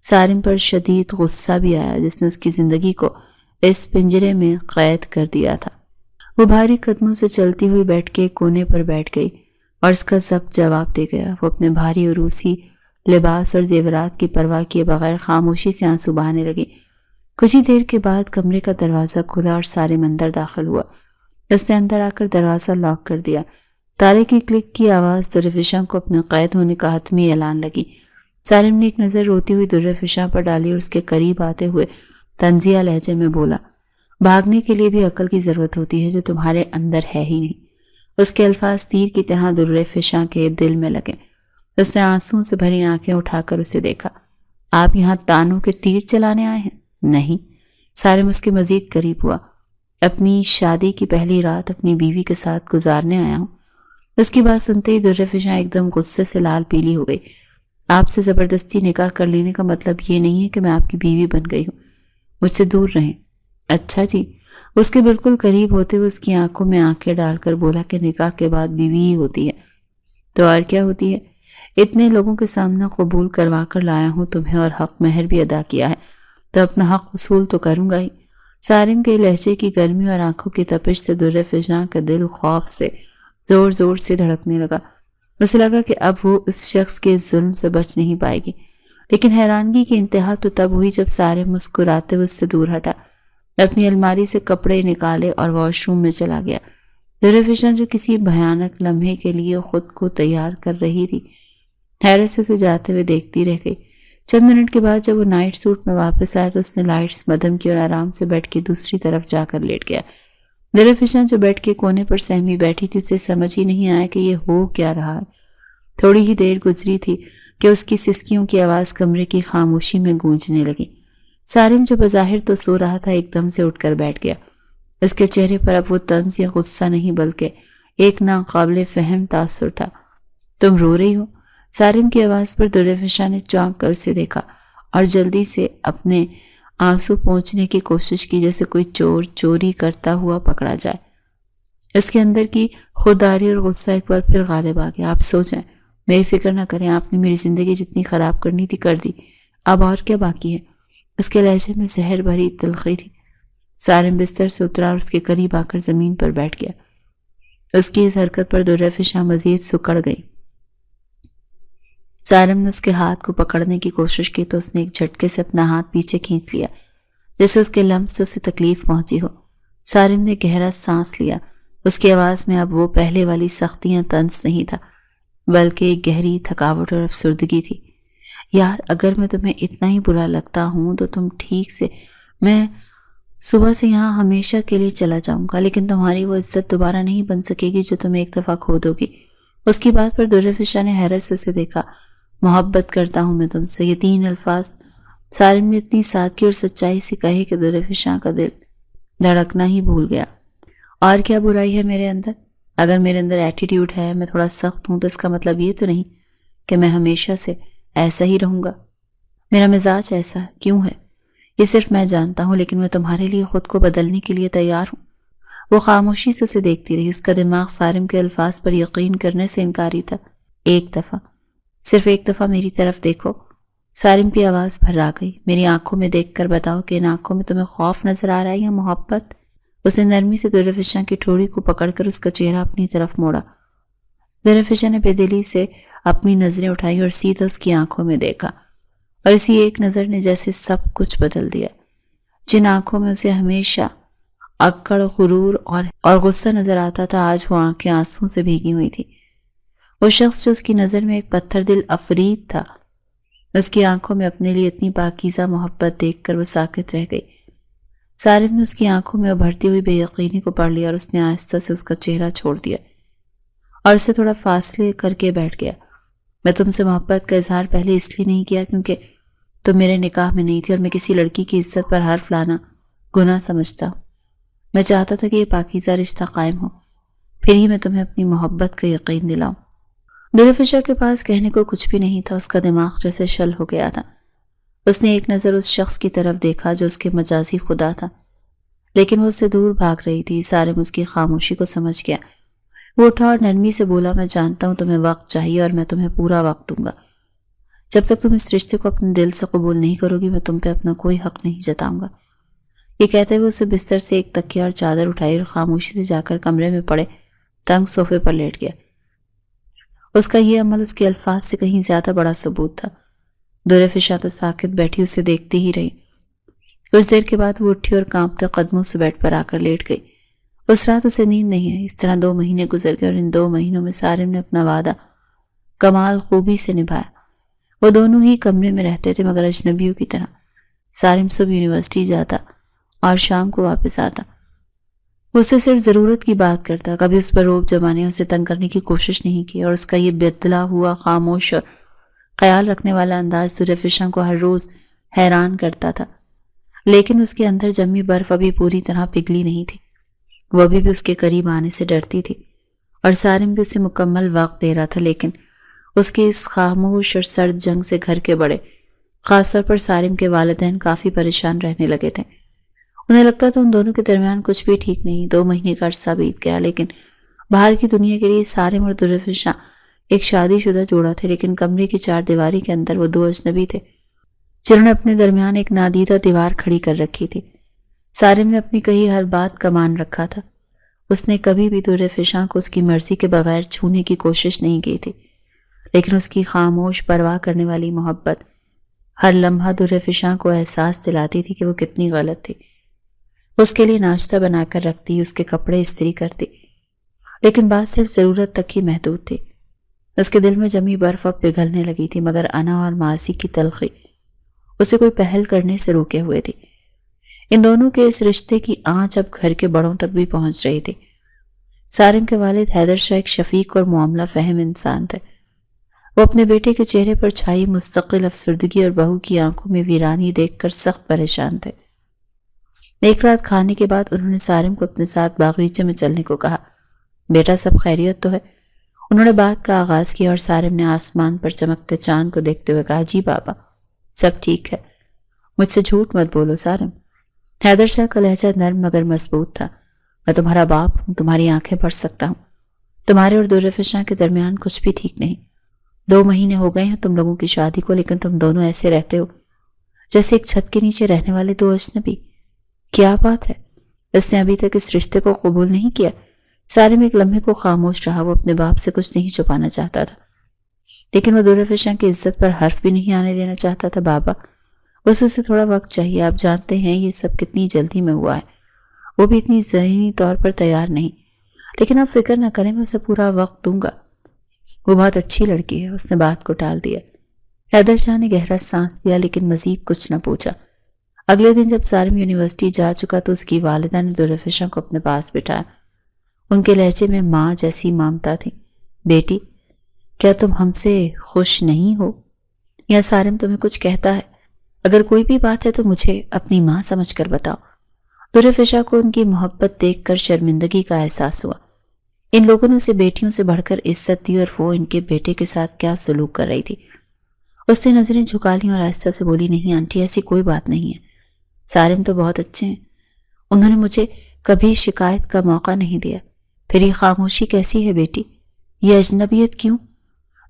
سارم پر شدید غصہ بھی آیا جس نے اس کی زندگی کو اس پنجرے میں قید کر دیا تھا۔ وہ بھاری قدموں سے چلتی ہوئی بیٹھ کے کونے پر بیٹھ گئی اور اس کا ضبط جواب دے گیا۔ وہ اپنے بھاری عروسی لباس اور زیورات کی پرواہ کیے بغیر خاموشی سے آنسو بہانے لگی۔ کچھ ہی دیر کے بعد کمرے کا دروازہ کھلا اور سارم اندر داخل ہوا۔ اس نے اندر آ کر دروازہ لاک کر دیا۔ تالے کی کلک کی آواز در فشاں کو اپنے قید ہونے کا حتمی اعلان لگی۔ سارم نے ایک نظر روتی ہوئی در فشاں پر ڈالی اور اس کے قریب آتے ہوئے طنزیہ لہجے میں بولا، بھاگنے کے لیے بھی عقل کی ضرورت ہوتی ہے جو تمہارے اندر ہے ہی نہیں۔ اس کے الفاظ تیر کی طرح در فشاں کے دل میں لگے۔ اس نے آنسوں سے بھری آنکھیں اٹھا کر اسے دیکھا۔ آپ یہاں تانوں کے تیر چلانے آئے ہیں؟ نہیں۔ سارم اس کے مزید قریب ہوا۔ اپنی شادی کی پہلی رات اپنی بیوی کے ساتھ گزارنے آیا ہوں۔ اس کی بات سنتے ہی در فشاں ایک دم غصے سے لال پیلی ہو گئی۔ آپ سے زبردستی نکاح کر لینے کا مطلب یہ نہیں ہے کہ میں آپ کی بیوی بن گئی ہوں۔ مجھ سے دور رہیں۔ اچھا جی۔ اس کے بالکل قریب ہوتے ہوئے اس کی آنکھوں میں آنکھیں ڈال کر بولا کہ نکاح کے بعد بیوی ہی ہوتی ہے تو اور کیا ہوتی ہے؟ اتنے لوگوں کے سامنے قبول کروا کر لایا ہوں تمہیں اور حق مہر بھی ادا کیا ہے تو اپنا حق وصول تو کروں گا ہی۔ سارم کے لہجے کی گرمی اور آنکھوں کی تپش سے در فشاں کا دل خوف سے زور زور سے دھڑکنے لگا۔ اسے لگا کہ اب وہ اس شخص کے ظلم سے بچ نہیں پائے گی، لیکن حیرانگی کی انتہا تو تب ہوئی جب سارم مسکراتے ہوئے اس سے دور ہٹا، اپنی الماری سے کپڑے نکالے اور واش روم میں چلا گیا۔ درفشاں جو کسی بھیانک لمحے کے لیے خود کو تیار کر رہی تھی، حیرت سے اسے جاتے ہوئے دیکھتی رہ گئی۔ چند منٹ کے بعد جب وہ نائٹ سوٹ میں واپس آیا تو اس نے لائٹس مدھم کی اور آرام سے بیڈ کی دوسری طرف جا کر لیٹ گیا۔ درفشاں جو بیڈ کے کونے پر سہمی بیٹھی تھی، اسے سمجھ ہی نہیں آیا کہ یہ ہو کیا رہا ہے۔ تھوڑی ہی دیر گزری تھی کہ اس کی سسکیوں کی آواز کمرے کی خاموشی میں گونجنے لگی۔ سارم جو بظاہر تو سو رہا تھا ایک دم سے اٹھ کر بیٹھ گیا۔ اس کے چہرے پر اب وہ طنز یا غصہ نہیں بلکہ ایک ناقابل فہم تاثر تھا۔ تم رو رہی ہو؟ سارم کی آواز پر درفشاں نے چونک کر اسے دیکھا اور جلدی سے اپنے آنسو پہنچنے کی کوشش کی، جیسے کوئی چور چوری کرتا ہوا پکڑا جائے۔ اس کے اندر کی خودداری اور غصہ ایک بار پھر غالب آ گیا۔ آپ سو جائیں، میری فکر نہ کریں، آپ نے میری زندگی جتنی خراب کرنی تھی کر دی، اب اور کیا باقی ہے؟ اس کے لہجے میں زہر بھری تلخی تھی۔ سارم بستر سے اترا اور اس کے قریب آ کر زمین پر بیٹھ گیا۔ اس کی اس حرکت پر درفشاں مزید سکڑ گئی۔ سارم نے اس کے ہاتھ کو پکڑنے کی کوشش کی تو اس نے ایک جھٹکے سے اپنا ہاتھ پیچھے کھینچ لیا، جیسے اس کے لمس سے اسے تکلیف پہنچی ہو۔ سارم نے گہرا سانس لیا۔ اس کی آواز میں اب وہ پہلے والی سختی یا طنز نہیں تھا، بلکہ ایک گہری تھکاوٹ اور افسردگی تھی۔ یار، اگر میں تمہیں اتنا ہی برا لگتا ہوں تو تم ٹھیک سے، میں صبح سے یہاں ہمیشہ کے لیے چلا جاؤں گا، لیکن تمہاری وہ عزت دوبارہ نہیں بن سکے گی جو تم ایک دفعہ کھو دو گی۔ اس کی بات پر درفشاں نے حیرت سے اسے دیکھا۔ محبت کرتا ہوں میں تم سے، یہ 3 الفاظ سارم نے اتنی سادگی اور سچائی سے کہے کہ درفشاں کا دل دھڑکنا ہی بھول گیا۔ اور کیا برائی ہے میرے اندر؟ اگر میرے اندر ایٹیٹیوڈ ہے، میں تھوڑا سخت ہوں، تو اس کا مطلب یہ تو نہیں کہ میں ہمیشہ سے ایسا ہی رہوں گا۔ میرا مزاج ایسا کیوں ہے یہ صرف میں جانتا ہوں، لیکن میں تمہارے لیے خود کو بدلنے کے لیے تیار ہوں۔ وہ خاموشی سے اسے دیکھتی رہی۔ اس کا دماغ سارم کے الفاظ پر یقین کرنے سے انکاری تھا۔ ایک دفعہ، صرف ایک دفعہ میری طرف دیکھو۔ سارم کی آواز بھرا گئی۔ میری آنکھوں میں دیکھ کر بتاؤ کہ ان آنکھوں میں تمہیں خوف نظر آ رہا ہے یا محبت؟ اس نے نرمی سے درفشاں کی ٹھوڑی کو پکڑ کر اس کا چہرہ اپنی طرف موڑا۔ درفشاں نے بے دلی سے اپنی نظریں اٹھائی اور سیدھا اس کی آنکھوں میں دیکھا، اور اسی ایک نظر نے جیسے سب کچھ بدل دیا۔ جن آنکھوں میں اسے ہمیشہ اکڑ، غرور اور غصہ نظر آتا تھا، آج وہ آنکھیں آنسوں سے بھیگی ہوئی تھی۔ وہ شخص جو اس کی نظر میں ایک پتھر دل افرید تھا، اس کی آنکھوں میں اپنے لیے اتنی پاکیزہ محبت دیکھ کر وہ ساکت رہ گئی۔ سارم نے اس کی آنکھوں میں ابھرتی ہوئی بے یقینی کو پڑھ لیا اور اس نے آہستہ سے اس کا چہرہ چھوڑ دیا اور اسے تھوڑا فاصلے کر کے بیٹھ گیا۔ میں تم سے محبت کا اظہار پہلے اس لیے نہیں کیا کیونکہ تم میرے نکاح میں نہیں تھی، اور میں کسی لڑکی کی عزت پر حرف لانا گناہ سمجھتا ہوں۔ میں چاہتا تھا کہ یہ پاکیزہ رشتہ قائم ہو، پھر ہی میں تمہیں اپنی محبت کا یقین دلاؤں۔ درفشاں کے پاس کہنے کو کچھ بھی نہیں تھا۔ اس کا دماغ جیسے شل ہو گیا تھا۔ اس نے ایک نظر اس شخص کی طرف دیکھا جو اس کے مجازی خدا تھا، لیکن وہ اس سے دور بھاگ رہی تھی۔ سارم اس کی خاموشی کو سمجھ گیا۔ وہ اٹھا اور نرمی سے بولا، میں جانتا ہوں تمہیں وقت چاہیے اور میں تمہیں پورا وقت دوں گا۔ جب تک تم اس رشتے کو اپنے دل سے قبول نہیں کرو گی، میں تم پہ اپنا کوئی حق نہیں جتاؤں گا۔ یہ کہتے ہوئے اسے بستر سے ایک تکیہ اور چادر اٹھائی اور خاموشی سے جا کر کمرے میں پڑے تنگ صوفے پر لیٹ گیا۔ اس کا یہ عمل اس کے الفاظ سے کہیں زیادہ بڑا ثبوت تھا۔ درفشاں تو ساکت بیٹھی اسے دیکھتی ہی رہی۔ کچھ دیر کے بعد وہ اٹھی اور کانپتے قدموں سے بیڈ پر آ کر لیٹ گئی۔ اس رات اسے نیند نہیں آئی۔ اس طرح 2 مہینے گزر گئے اور ان 2 مہینوں میں سارم نے اپنا وعدہ کمال خوبی سے نبھایا۔ وہ دونوں ہی کمرے میں رہتے تھے مگر اجنبیوں کی طرح۔ سارم صبح یونیورسٹی جاتا اور شام کو واپس آتا۔ وہ اسے صرف ضرورت کی بات کرتا، کبھی اس پر روب جمانے اسے تنگ کرنے کی کوشش نہیں کی، اور اس کا یہ بدلا ہوا خاموش اور خیال رکھنے والا انداز درفشاں کو ہر روز حیران کرتا تھا۔ لیکن اس کے اندر جمی برف ابھی پوری طرح پگھلی نہیں تھی۔ وہ ابھی بھی اس کے قریب آنے سے ڈرتی تھی، اور سارم بھی اسے مکمل وقت دے رہا تھا، لیکن اس کی اس خاموش اور سرد جنگ سے گھر کے بڑے، خاص طور پر سارم کے والدین کافی پریشان رہنے لگے تھے۔ انہیں لگتا تھا ان دونوں کے درمیان کچھ بھی ٹھیک نہیں۔ 2 مہینے کا عرصہ بیت گیا، لیکن باہر کی دنیا کے لیے سارم اور درفشاں ایک شادی شدہ جوڑا تھے، لیکن کمرے کی 4 دیواری کے اندر وہ 2 اجنبی تھے جنہوں نے اپنے درمیان ایک نادیدہ دیوار کھڑی کر رکھی تھی۔ سارم نے اپنی کہی ہر بات کا مان رکھا تھا۔ اس نے کبھی بھی درفشاں کو اس کی مرضی کے بغیر چھونے کی کوشش نہیں کی تھی۔ لیکن اس کی خاموش پرواہ کرنے والی محبت ہر لمحہ درفشاں کو احساس دلاتی تھی کہ وہ کتنی غلط تھی۔ اس کے لیے ناشتہ بنا کر رکھتی، اس کے کپڑے استری کرتی، لیکن بات صرف ضرورت تک ہی محدود تھی۔ اس کے دل میں جمی برف اب پگھلنے لگی تھی، مگر انا اور معاصی کی تلخی اسے کوئی پہل کرنے سے روکے ہوئے تھی۔ ان دونوں کے اس رشتے کی آنچ اب گھر کے بڑوں تک بھی پہنچ رہی تھی۔ سارم کے والد حیدر شاہ ایک شفیق اور معاملہ فہم انسان تھے۔ وہ اپنے بیٹے کے چہرے پر چھائی مستقل افسردگی اور بہو کی آنکھوں میں ویرانی دیکھ کر سخت پریشان تھے۔ ایک رات کھانے کے بعد انہوں نے سارم کو اپنے ساتھ باغیچے میں چلنے کو کہا۔ بیٹا سب خیریت تو ہے؟ انہوں نے بات کا آغاز کیا اور سارم نے آسمان پر چمکتے چاند کو دیکھتے ہوئے کہا، جی بابا سب ٹھیک ہے۔ مجھ سے جھوٹ مت بولو سارم۔ حیدر شاہ کا لہجہ نرم مگر مضبوط تھا۔ میں تمہارا باپ ہوں، تمہاری آنکھیں پڑھ سکتا ہوں۔ تمہارے اور درفشاں کے درمیان کچھ بھی ٹھیک نہیں۔ 2 مہینے ہو گئے ہیں تم لوگوں کی شادی کو، لیکن تم دونوں ایسے رہتے ہو جیسے ایک چھت کے نیچے رہنے والے 2 اجنبی۔ کیا بات ہے؟ اس نے ابھی تک اس رشتے کو قبول نہیں کیا؟ سارم ایک لمحے کو خاموش رہا۔ وہ اپنے باپ سے کچھ نہیں چھپانا چاہتا تھا، لیکن وہ درفشاں کی عزت پر حرف بھی نہیں آنے دینا چاہتا تھا۔ بابا بس اسے تھوڑا وقت چاہیے، آپ جانتے ہیں یہ سب کتنی جلدی میں ہوا ہے، وہ بھی اتنی ذہنی طور پر تیار نہیں، لیکن آپ فکر نہ کریں، میں اسے پورا وقت دوں گا۔ وہ بہت اچھی لڑکی ہے، اس نے بات کو ٹال دیا۔ حیدر شاہ نے گہرا سانس لیا لیکن مزید کچھ نہ پوچھا۔ اگلے دن جب سارم یونیورسٹی جا چکا تو اس کی والدہ نے درفشاں کو اپنے پاس بٹھایا۔ ان کے لہجے میں ماں جیسی ممتا تھی۔ بیٹی کیا تم ہم سے خوش نہیں ہو؟ یا سارم تمہیں کچھ کہتا ہے؟ اگر کوئی بھی بات ہے تو مجھے اپنی ماں سمجھ کر بتاؤ۔ درفشاں کو ان کی محبت دیکھ کر شرمندگی کا احساس ہوا۔ ان لوگوں نے اسے بیٹیوں سے بڑھ کر عزت دی اور وہ ان کے بیٹے کے ساتھ کیا سلوک کر رہی تھی۔ اس نے نظریں جھکا لیں اور آہستہ سے بولی، نہیں آنٹی ایسی کوئی بات نہیں ہے، سارم تو بہت اچھے ہیں، انہوں نے مجھے کبھی شکایت کا موقع نہیں دیا۔ پھر یہ خاموشی کیسی ہے بیٹی؟ یہ اجنبیت کیوں؟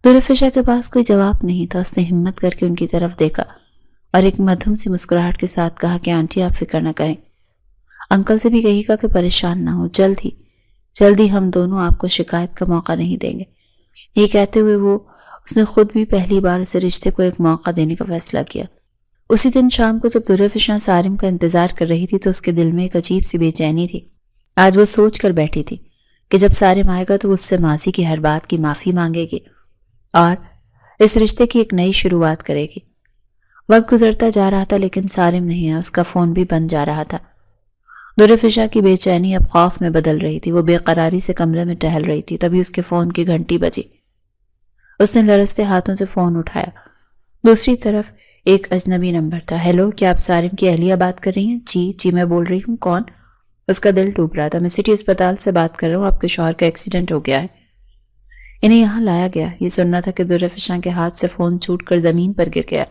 درفشاں کے پاس کوئی جواب نہیں تھا۔ اس نے ہمت کر کے ان کی طرف دیکھا اور ایک مدھم سی مسکراہٹ کے ساتھ کہا کہ آنٹی آپ فکر نہ کریں، انکل سے بھی کہیے گا کہ پریشان نہ ہو، جلد ہی ہم دونوں آپ کو شکایت کا موقع نہیں دیں گے۔ یہ کہتے ہوئے اس نے خود بھی پہلی بار اسے رشتے کو ایک موقع دینے کا فیصلہ کیا۔ اسی دن شام کو جب درفشاں سارم کا انتظار کر رہی تھی تو اس کے دل میں ایک عجیب سی بے چینی تھی۔ آج وہ سوچ کر بیٹھی تھی کہ جب سارم آئے گا تو اس سے ماضی کی ہر بات کی معافی مانگے گی اور اس رشتے کی ایک نئی شروعات کرے گی۔ وقت گزرتا جا رہا تھا لیکن سارم نہیں ہے، اس کا فون بھی بند جا رہا تھا۔ درفشاں کی بے چینی اب خوف میں بدل رہی تھی۔ وہ بے قراری سے کمرے میں ٹہل رہی تھی، تبھی اس کے فون کی گھنٹی بجی۔ اس نے لرزتے ہاتھوں سے فون اٹھایا۔ دوسری طرف ایک اجنبی نمبر تھا۔ ہیلو، کیا آپ سارم کی اہلیہ بات کر رہی ہیں؟ جی میں بول رہی ہوں۔ کون؟ اس کا دل ٹوٹ رہا تھا۔ میں سٹی اسپتال سے بات کر رہا ہوں، آپ کے شوہر کا ایکسیڈنٹ ہو گیا ہے۔ انہیں یہاں لایا گیا۔ یہ سننا تھا کہ درفشاں کے ہاتھ سے فون چھوٹ کر زمین پر گر گیا۔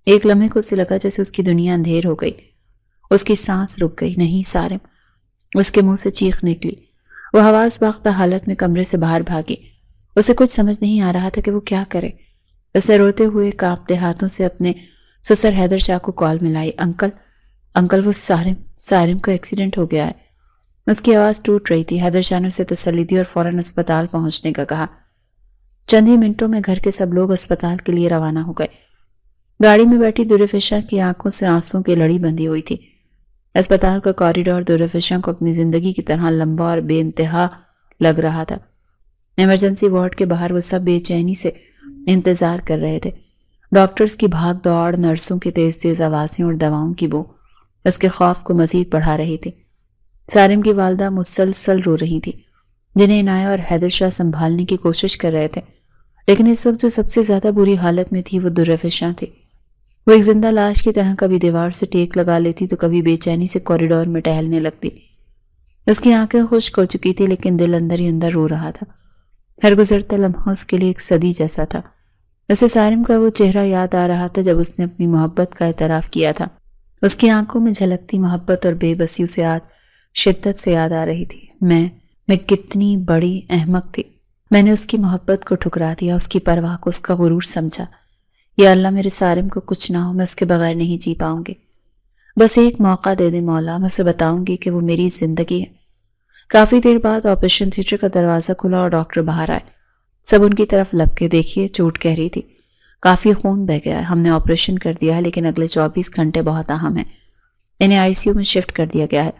ایک لمحے کو اسے لگا جیسے اس کی دنیا اندھیر ہو گئی، اس کی سانس رک گئی۔ نہیں سارم، اس کے منہ سے چیخ نکلی۔ وہ حواس باختہ حالت میں کمرے سے باہر بھاگی۔ اسے کچھ سمجھ نہیں آ رہا تھا کہ وہ کیا کرے۔ اسے روتے ہوئے کانپتے ہاتھوں سے اپنے سسر حیدر شاہ کو کال ملائی۔ انکل وہ سارم کا ایکسیڈنٹ ہو گیا ہے۔ اس کی آواز ٹوٹ رہی تھی۔ حیدر شاہ نے اسے تسلی دی اور فوراً اسپتال پہنچنے کا کہا۔ چند ہی منٹوں میں گھر کے سب لوگ اسپتال کے لیے روانہ ہو گئے۔ گاڑی میں بیٹھی درفشاں کی آنکھوں سے آنسوں کی لڑی بندھی ہوئی تھی۔ اسپتال کا کوریڈور درفشاں کو اپنی زندگی کی طرح لمبا اور بے انتہا لگ رہا تھا۔ ایمرجنسی وارڈ کے باہر وہ سب بے چینی سے انتظار کر رہے تھے۔ ڈاکٹرز کی بھاگ دوڑ، نرسوں کی تیز آوازیں اور دواؤں کی بو اس کے خوف کو مزید بڑھا رہی تھی۔ سارم کی والدہ مسلسل رو رہی تھی، جنہیں عنایہ اور حیدر شاہ سنبھالنے کی کوشش کر رہے تھے، لیکن اس وقت جو سب سے زیادہ بری حالت میں تھی وہ درفشاں تھی۔ وہ ایک زندہ لاش کی طرح کبھی دیوار سے ٹیک لگا لیتی تو کبھی بے چینی سے کوریڈور میں ٹہلنے لگتی۔ اس کی آنکھیں خشک ہو چکی تھی لیکن دل اندر ہی اندر رو رہا تھا۔ ہر گزرتا لمحہ اس کے لیے ایک صدی جیسا تھا۔ اسے سارم کا وہ چہرہ یاد آ رہا تھا جب اس نے اپنی محبت کا اعتراف کیا تھا۔ اس کی آنکھوں میں جھلکتی محبت اور بے بسی اسے آج شدت سے یاد آ رہی تھی۔ میں کتنی بڑی احمق تھی۔ میں نے اس کی محبت کو ٹھکرا دیا، اس کی پرواہ کو، اس کا غرور سمجھا۔ یا اللہ میرے سارم کو کچھ نہ ہو، میں اس کے بغیر نہیں جی پاؤں گی۔ بس ایک موقع دے دے مولا، میں اسے بتاؤں گی کہ وہ میری زندگی ہے۔ کافی دیر بعد آپریشن تھیٹر کا دروازہ کھلا اور ڈاکٹر باہر آئے۔ سب ان کی طرف لپ کے دیکھیے چوٹ کہہ رہی تھی، کافی خون بہہ گیا ہے، ہم نے آپریشن کر دیا ہے لیکن اگلے 24 گھنٹے بہت اہم ہیں، انہیں آئی سی یو میں شفٹ کر دیا گیا ہے،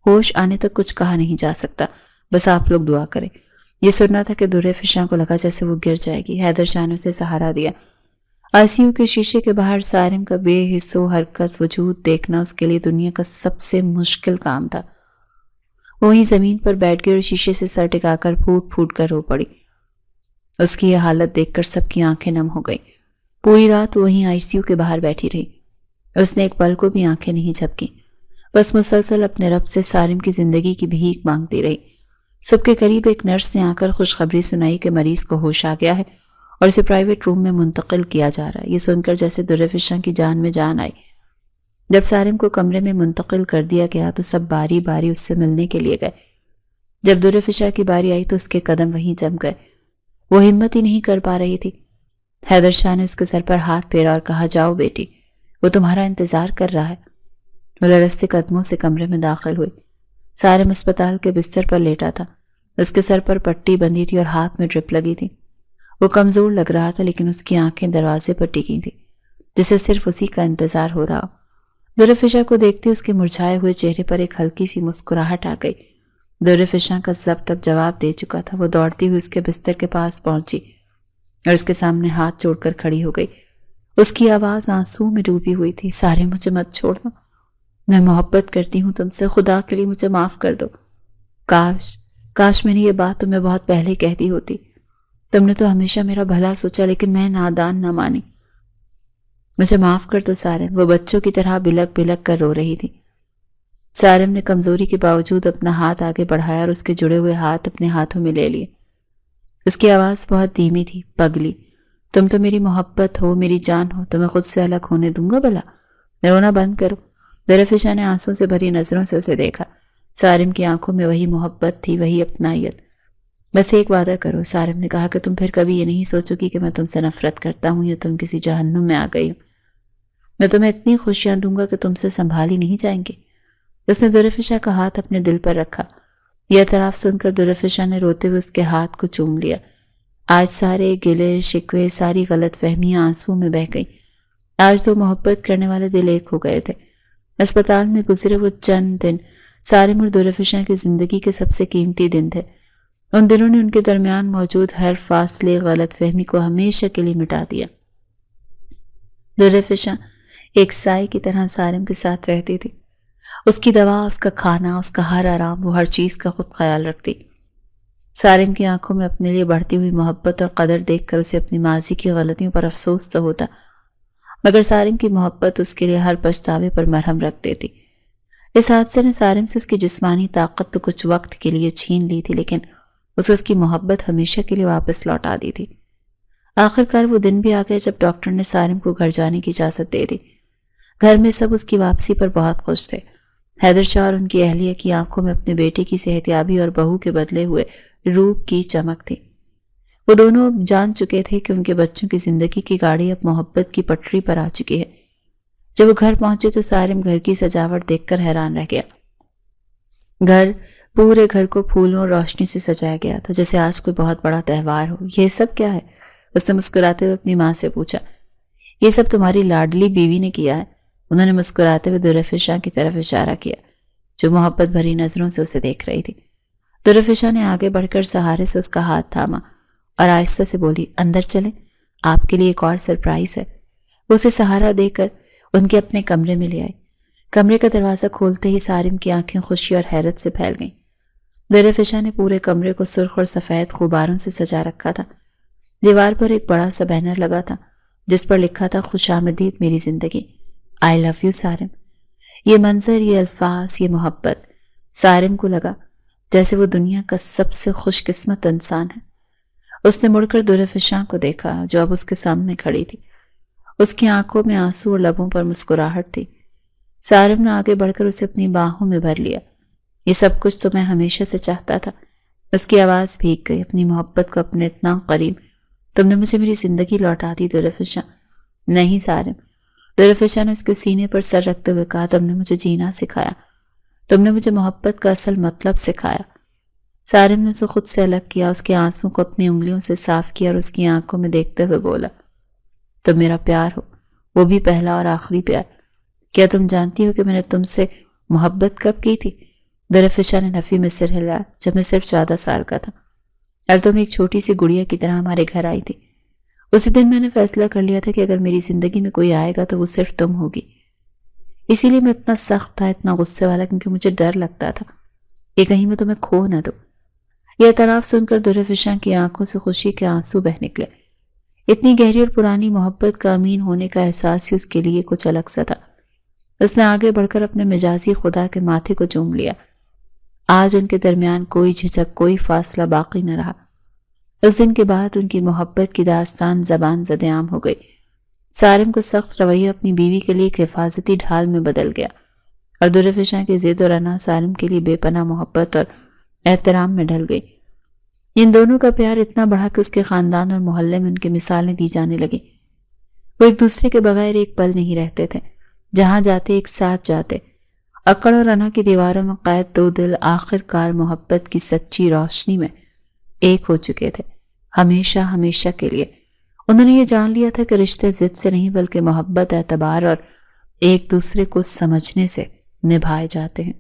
ہوش آنے تک کچھ کہا نہیں جا سکتا، بس آپ لوگ دعا کریں۔ یہ سننا تھا کہ درِ فشاں کو لگا جیسے وہ گر جائے گی۔ حیدر شاہ نے اسے سہارا دیا۔ آئی سی یو کے شیشے کے باہر سارم کا بے حس و حرکت وجود دیکھنا اس کے لیے دنیا کا سب سے مشکل کام تھا۔ وہیں زمین پر بیٹھ گئی اور شیشے سے سر ٹکا کر پھوٹ پھوٹ کر رو پڑی۔ اس کی یہ حالت دیکھ کر سب کی آنکھیں نم ہو گئی۔ پوری رات وہیں آئی سی یو کے باہر بیٹھی رہی۔ اس نے ایک پل کو بھی آنکھیں نہیں جھپکی، بس مسلسل اپنے رب سے سارم کی زندگی کی بھیک مانگتی رہی۔ صبح کے قریب ایک نرس نے آ کر خوشخبری سنائی کہ مریض کو ہوش آ گیا ہے اور اسے پرائیویٹ روم میں منتقل کیا جا رہا ہے۔ یہ سن کر جیسے درِ فشاں کی جان میں جان آئی۔ جب سارم کو کمرے میں منتقل کر دیا گیا تو سب باری باری اس سے ملنے کے لیے گئے۔ جب درِ فشاں کی باری آئی تو اس کے قدم وہیں جم گئے۔ وہ ہمت ہی نہیں کر پا رہی تھی۔ حیدر شاہ نے اس کے سر پر ہاتھ پھیرا اور کہا، جاؤ بیٹی، وہ تمہارا انتظار کر رہا ہے۔ وہ لرزتے قدموں سے کمرے میں داخل ہوئی۔ سارم اسپتال کے بستر پر لیٹا تھا۔ اس کے سر پر پٹی بندھی تھی اور ہاتھ میں ڈرپ لگی تھی۔ وہ کمزور لگ رہا تھا لیکن اس کی آنکھیں دروازے پر ٹکی تھیں، جسے صرف اسی کا انتظار ہو رہا ہو۔ درِ فشاں کو دیکھتے اس کے مرجھائے ہوئے چہرے پر ایک ہلکی سی مسکراہٹ آ گئی۔ درِ فشاں کا ضبط اب جواب دے چکا تھا۔ وہ دوڑتی ہوئی اس کے بستر کے پاس پہنچی اور اس کے سامنے ہاتھ جوڑ کر کھڑی ہو گئی۔ اس کی آواز آنسو میں ڈوبی ہوئی تھی، سارے مجھے مت چھوڑ دو، میں محبت کرتی ہوں تم سے، خدا کے لیے مجھے معاف کر دو۔ کاش میں نے یہ بات تمہیں بہت پہلے کہہ دی ہوتی۔ تم نے تو ہمیشہ میرا بھلا سوچا لیکن میں نادان نہ مانی۔ مجھے معاف کر دو سارم۔ وہ بچوں کی طرح بلک بلک کر رو رہی تھی۔ سارم نے کمزوری کے باوجود اپنا ہاتھ آگے بڑھایا اور اس کے جڑے ہوئے ہاتھ اپنے ہاتھوں میں لے لیے۔ اس کی آواز بہت دھیمی تھی، پگلی، تم تو میری محبت ہو، میری جان ہو، تمہیں خود سے الگ ہونے دوں گا بھلا؟ رونا بند کرو۔ درِ فشاں نے آنسوں سے بھری نظروں سے اسے دیکھا۔ سارم کی آنکھوں میں وہی محبت تھی، وہی اپنائیت۔ بس ایک وعدہ کرو، سارم نے کہا، کہ تم پھر کبھی یہ نہیں سوچو گی کہ میں تم سے نفرت کرتا ہوں یا تم کسی جہنم میں آ گئی ہو۔ میں تمہیں اتنی خوشیاں دوں گا کہ تم سے سنبھالی نہیں جائیں گی۔ اس نے درِ فشاں کا ہاتھ اپنے دل پر رکھا۔ یہ اعتراف سن کر درِ فشاں نے روتے ہوئے اس کے ہاتھ کو چوم لیا۔ آج سارے گلے شکوے، ساری غلط فہمیاں آنسو میں بہہ گئیں۔ آج تو محبت کرنے والے دل ایک ہو گئے تھے۔ اسپتال میں گزرے وہ چند دن سارم اور درِ فشاں کی زندگی کے سب سے قیمتی دن تھے۔ ان دنوں نے ان کے درمیان موجود ہر فاصلے، غلط فہمی کو ہمیشہ کے لیے مٹا دیا۔ درِ فشاں ایک سائے کی طرح سارم کے ساتھ رہتی تھی۔ اس کی دوا، اس کا کھانا، اس کا ہر آرام، وہ ہر چیز کا خود خیال رکھتی۔ سارم کی آنکھوں میں اپنے لیے بڑھتی ہوئی محبت اور قدر دیکھ کر اسے اپنی ماضی کی غلطیوں پر افسوس تو ہوتا، مگر سارم کی محبت اس کے لیے ہر پچھتاوے پر مرہم رکھ دیتی۔ اس حادثے نے سارم سے اس کی جسمانی طاقت تو کچھ وقت کے لیے چھین لی تھی، لیکن اسے اس کی محبت ہمیشہ کے لیے واپس لوٹا دی تھی۔ آخر کار وہ دن بھی آ گئے جب ڈاکٹر نے سارم کو گھر جانے کی اجازت دے دی۔ گھر میں سب اس کی واپسی پر بہت خوش تھے۔ حیدر شاہ اور ان کی اہلیہ کی آنکھوں میں اپنے بیٹے کی صحتیابی اور بہو کے بدلے ہوئے روپ کی چمک تھی۔ وہ دونوں جان چکے تھے کہ ان کے بچوں کی زندگی کی گاڑی اب محبت کی پٹری پر آ چکی ہے۔ جب وہ گھر پہنچے تو سارم گھر کی سجاوٹ دیکھ کر حیران رہ گیا۔ پورے گھر کو پھولوں اور روشنی سے سجایا گیا تھا، جیسے آج کوئی بہت بڑا تہوار ہو۔ یہ سب کیا ہے؟ اس نے مسکراتے ہوئے اپنی ماں سے پوچھا۔ یہ سب تمہاری لاڈلی بیوی نے کیا ہے، انہوں نے مسکراتے ہوئے درِ فشاں کی طرف اشارہ کیا، جو محبت بھری نظروں سے اسے دیکھ رہی تھی۔ درِ فشاں نے آگے بڑھ کر سہارے سے اس کا ہاتھ تھاما اور آہستہ سے بولی، اندر چلیں، آپ کے لیے ایک اور سرپرائز ہے۔ وہ اسے سہارا دے کر ان کے اپنے کمرے میں لے آئی۔ کمرے کا دروازہ کھولتے ہی سارم کی آنکھیں خوشی اور حیرت سے پھیل گئیں۔ درِ فشاں نے پورے کمرے کو سرخ اور سفید غباروں سے سجا رکھا تھا۔ دیوار پر ایک بڑا سا بینر لگا تھا جس پر لکھا تھا، خوش آمدید میری زندگی، آئی لو یو سارم۔ یہ منظر، یہ الفاظ، یہ محبت، سارم کو لگا جیسے وہ دنیا کا سب سے خوش قسمت انسان ہے۔ اس نے مڑ کر درِ فشاں کو دیکھا جو اب اس کے سامنے کھڑی تھی۔ اس کی آنکھوں میں آنسو اور لبوں پر مسکراہٹ تھی۔ سارم نے آگے بڑھ کر اسے اپنی باہوں میں بھر لیا۔ یہ سب کچھ تو میں ہمیشہ سے چاہتا تھا۔ اس کی آواز بھیگ گئی، اپنی محبت کو اپنے اتنا قریب، تم نے مجھے میری زندگی لوٹا دی درِ فشاں۔ نہیں سارم، درِ فشاں نے اس کے سینے پر سر رکھتے ہوئے کہا، تم نے مجھے جینا سکھایا، تم نے مجھے محبت کا اصل مطلب سکھایا۔ سارم نے اسے خود سے الگ کیا، اس کے آنسوں کو اپنی انگلیوں سے صاف کیا اور اس کی آنکھوں میں دیکھتے ہوئے بولا، تم میرا پیار ہو، وہ بھی پہلا اور آخری پیار۔ کیا تم جانتی ہو کہ میں نے تم سے محبت کب کی تھی؟ درفشا نے نفی میں سر ہلایا۔ جب میں صرف 14 سال کا تھا اور تم ایک چھوٹی سی گڑیا کی طرح ہمارے گھر آئی تھی۔ اسی دن میں نے فیصلہ کر لیا تھا کہ اگر میری زندگی میں کوئی آئے گا تو وہ صرف تم ہوگی۔ اسی لیے میں اتنا سخت تھا، اتنا غصے والا، کیونکہ مجھے ڈر لگتا تھا کہ کہیں میں تمہیں کھو نہ دوں۔ یہ اعتراف سن کر درفشا کی آنکھوں سے خوشی کے آنسو بہ نکلے۔ اتنی گہری اور پرانی محبت کا امین ہونے کا احساس ہی اس کے لیے کچھ الگ سا تھا۔ اس نے آگے بڑھ کر اپنے مجازی خدا کے ماتھے کو چوم لیا۔ آج ان کے درمیان کوئی جھجک، کوئی فاصلہ باقی نہ رہا۔ اس دن کے بعد ان کی محبت کی داستان زبان زد عام ہو گئی۔ سارم کو سخت رویہ اپنی بیوی کے لیے ایک حفاظتی ڈھال میں بدل گیا اور درفشا کی ضد اور انا سارم کے لیے بے پناہ محبت اور احترام میں ڈھل گئی۔ ان دونوں کا پیار اتنا بڑھا کہ اس کے خاندان اور محلے میں ان کی مثالیں دی جانے لگیں۔ وہ ایک دوسرے کے بغیر ایک پل نہیں رہتے تھے، جہاں جاتے ایک ساتھ جاتے۔ اکڑ اور انا کی دیواروں میں قید دو دل آخر کار محبت کی سچی روشنی میں ایک ہو چکے تھے، ہمیشہ ہمیشہ کے لیے۔ انہوں نے یہ جان لیا تھا کہ رشتے ضد سے نہیں بلکہ محبت، اعتبار اور ایک دوسرے کو سمجھنے سے نبھائے جاتے ہیں۔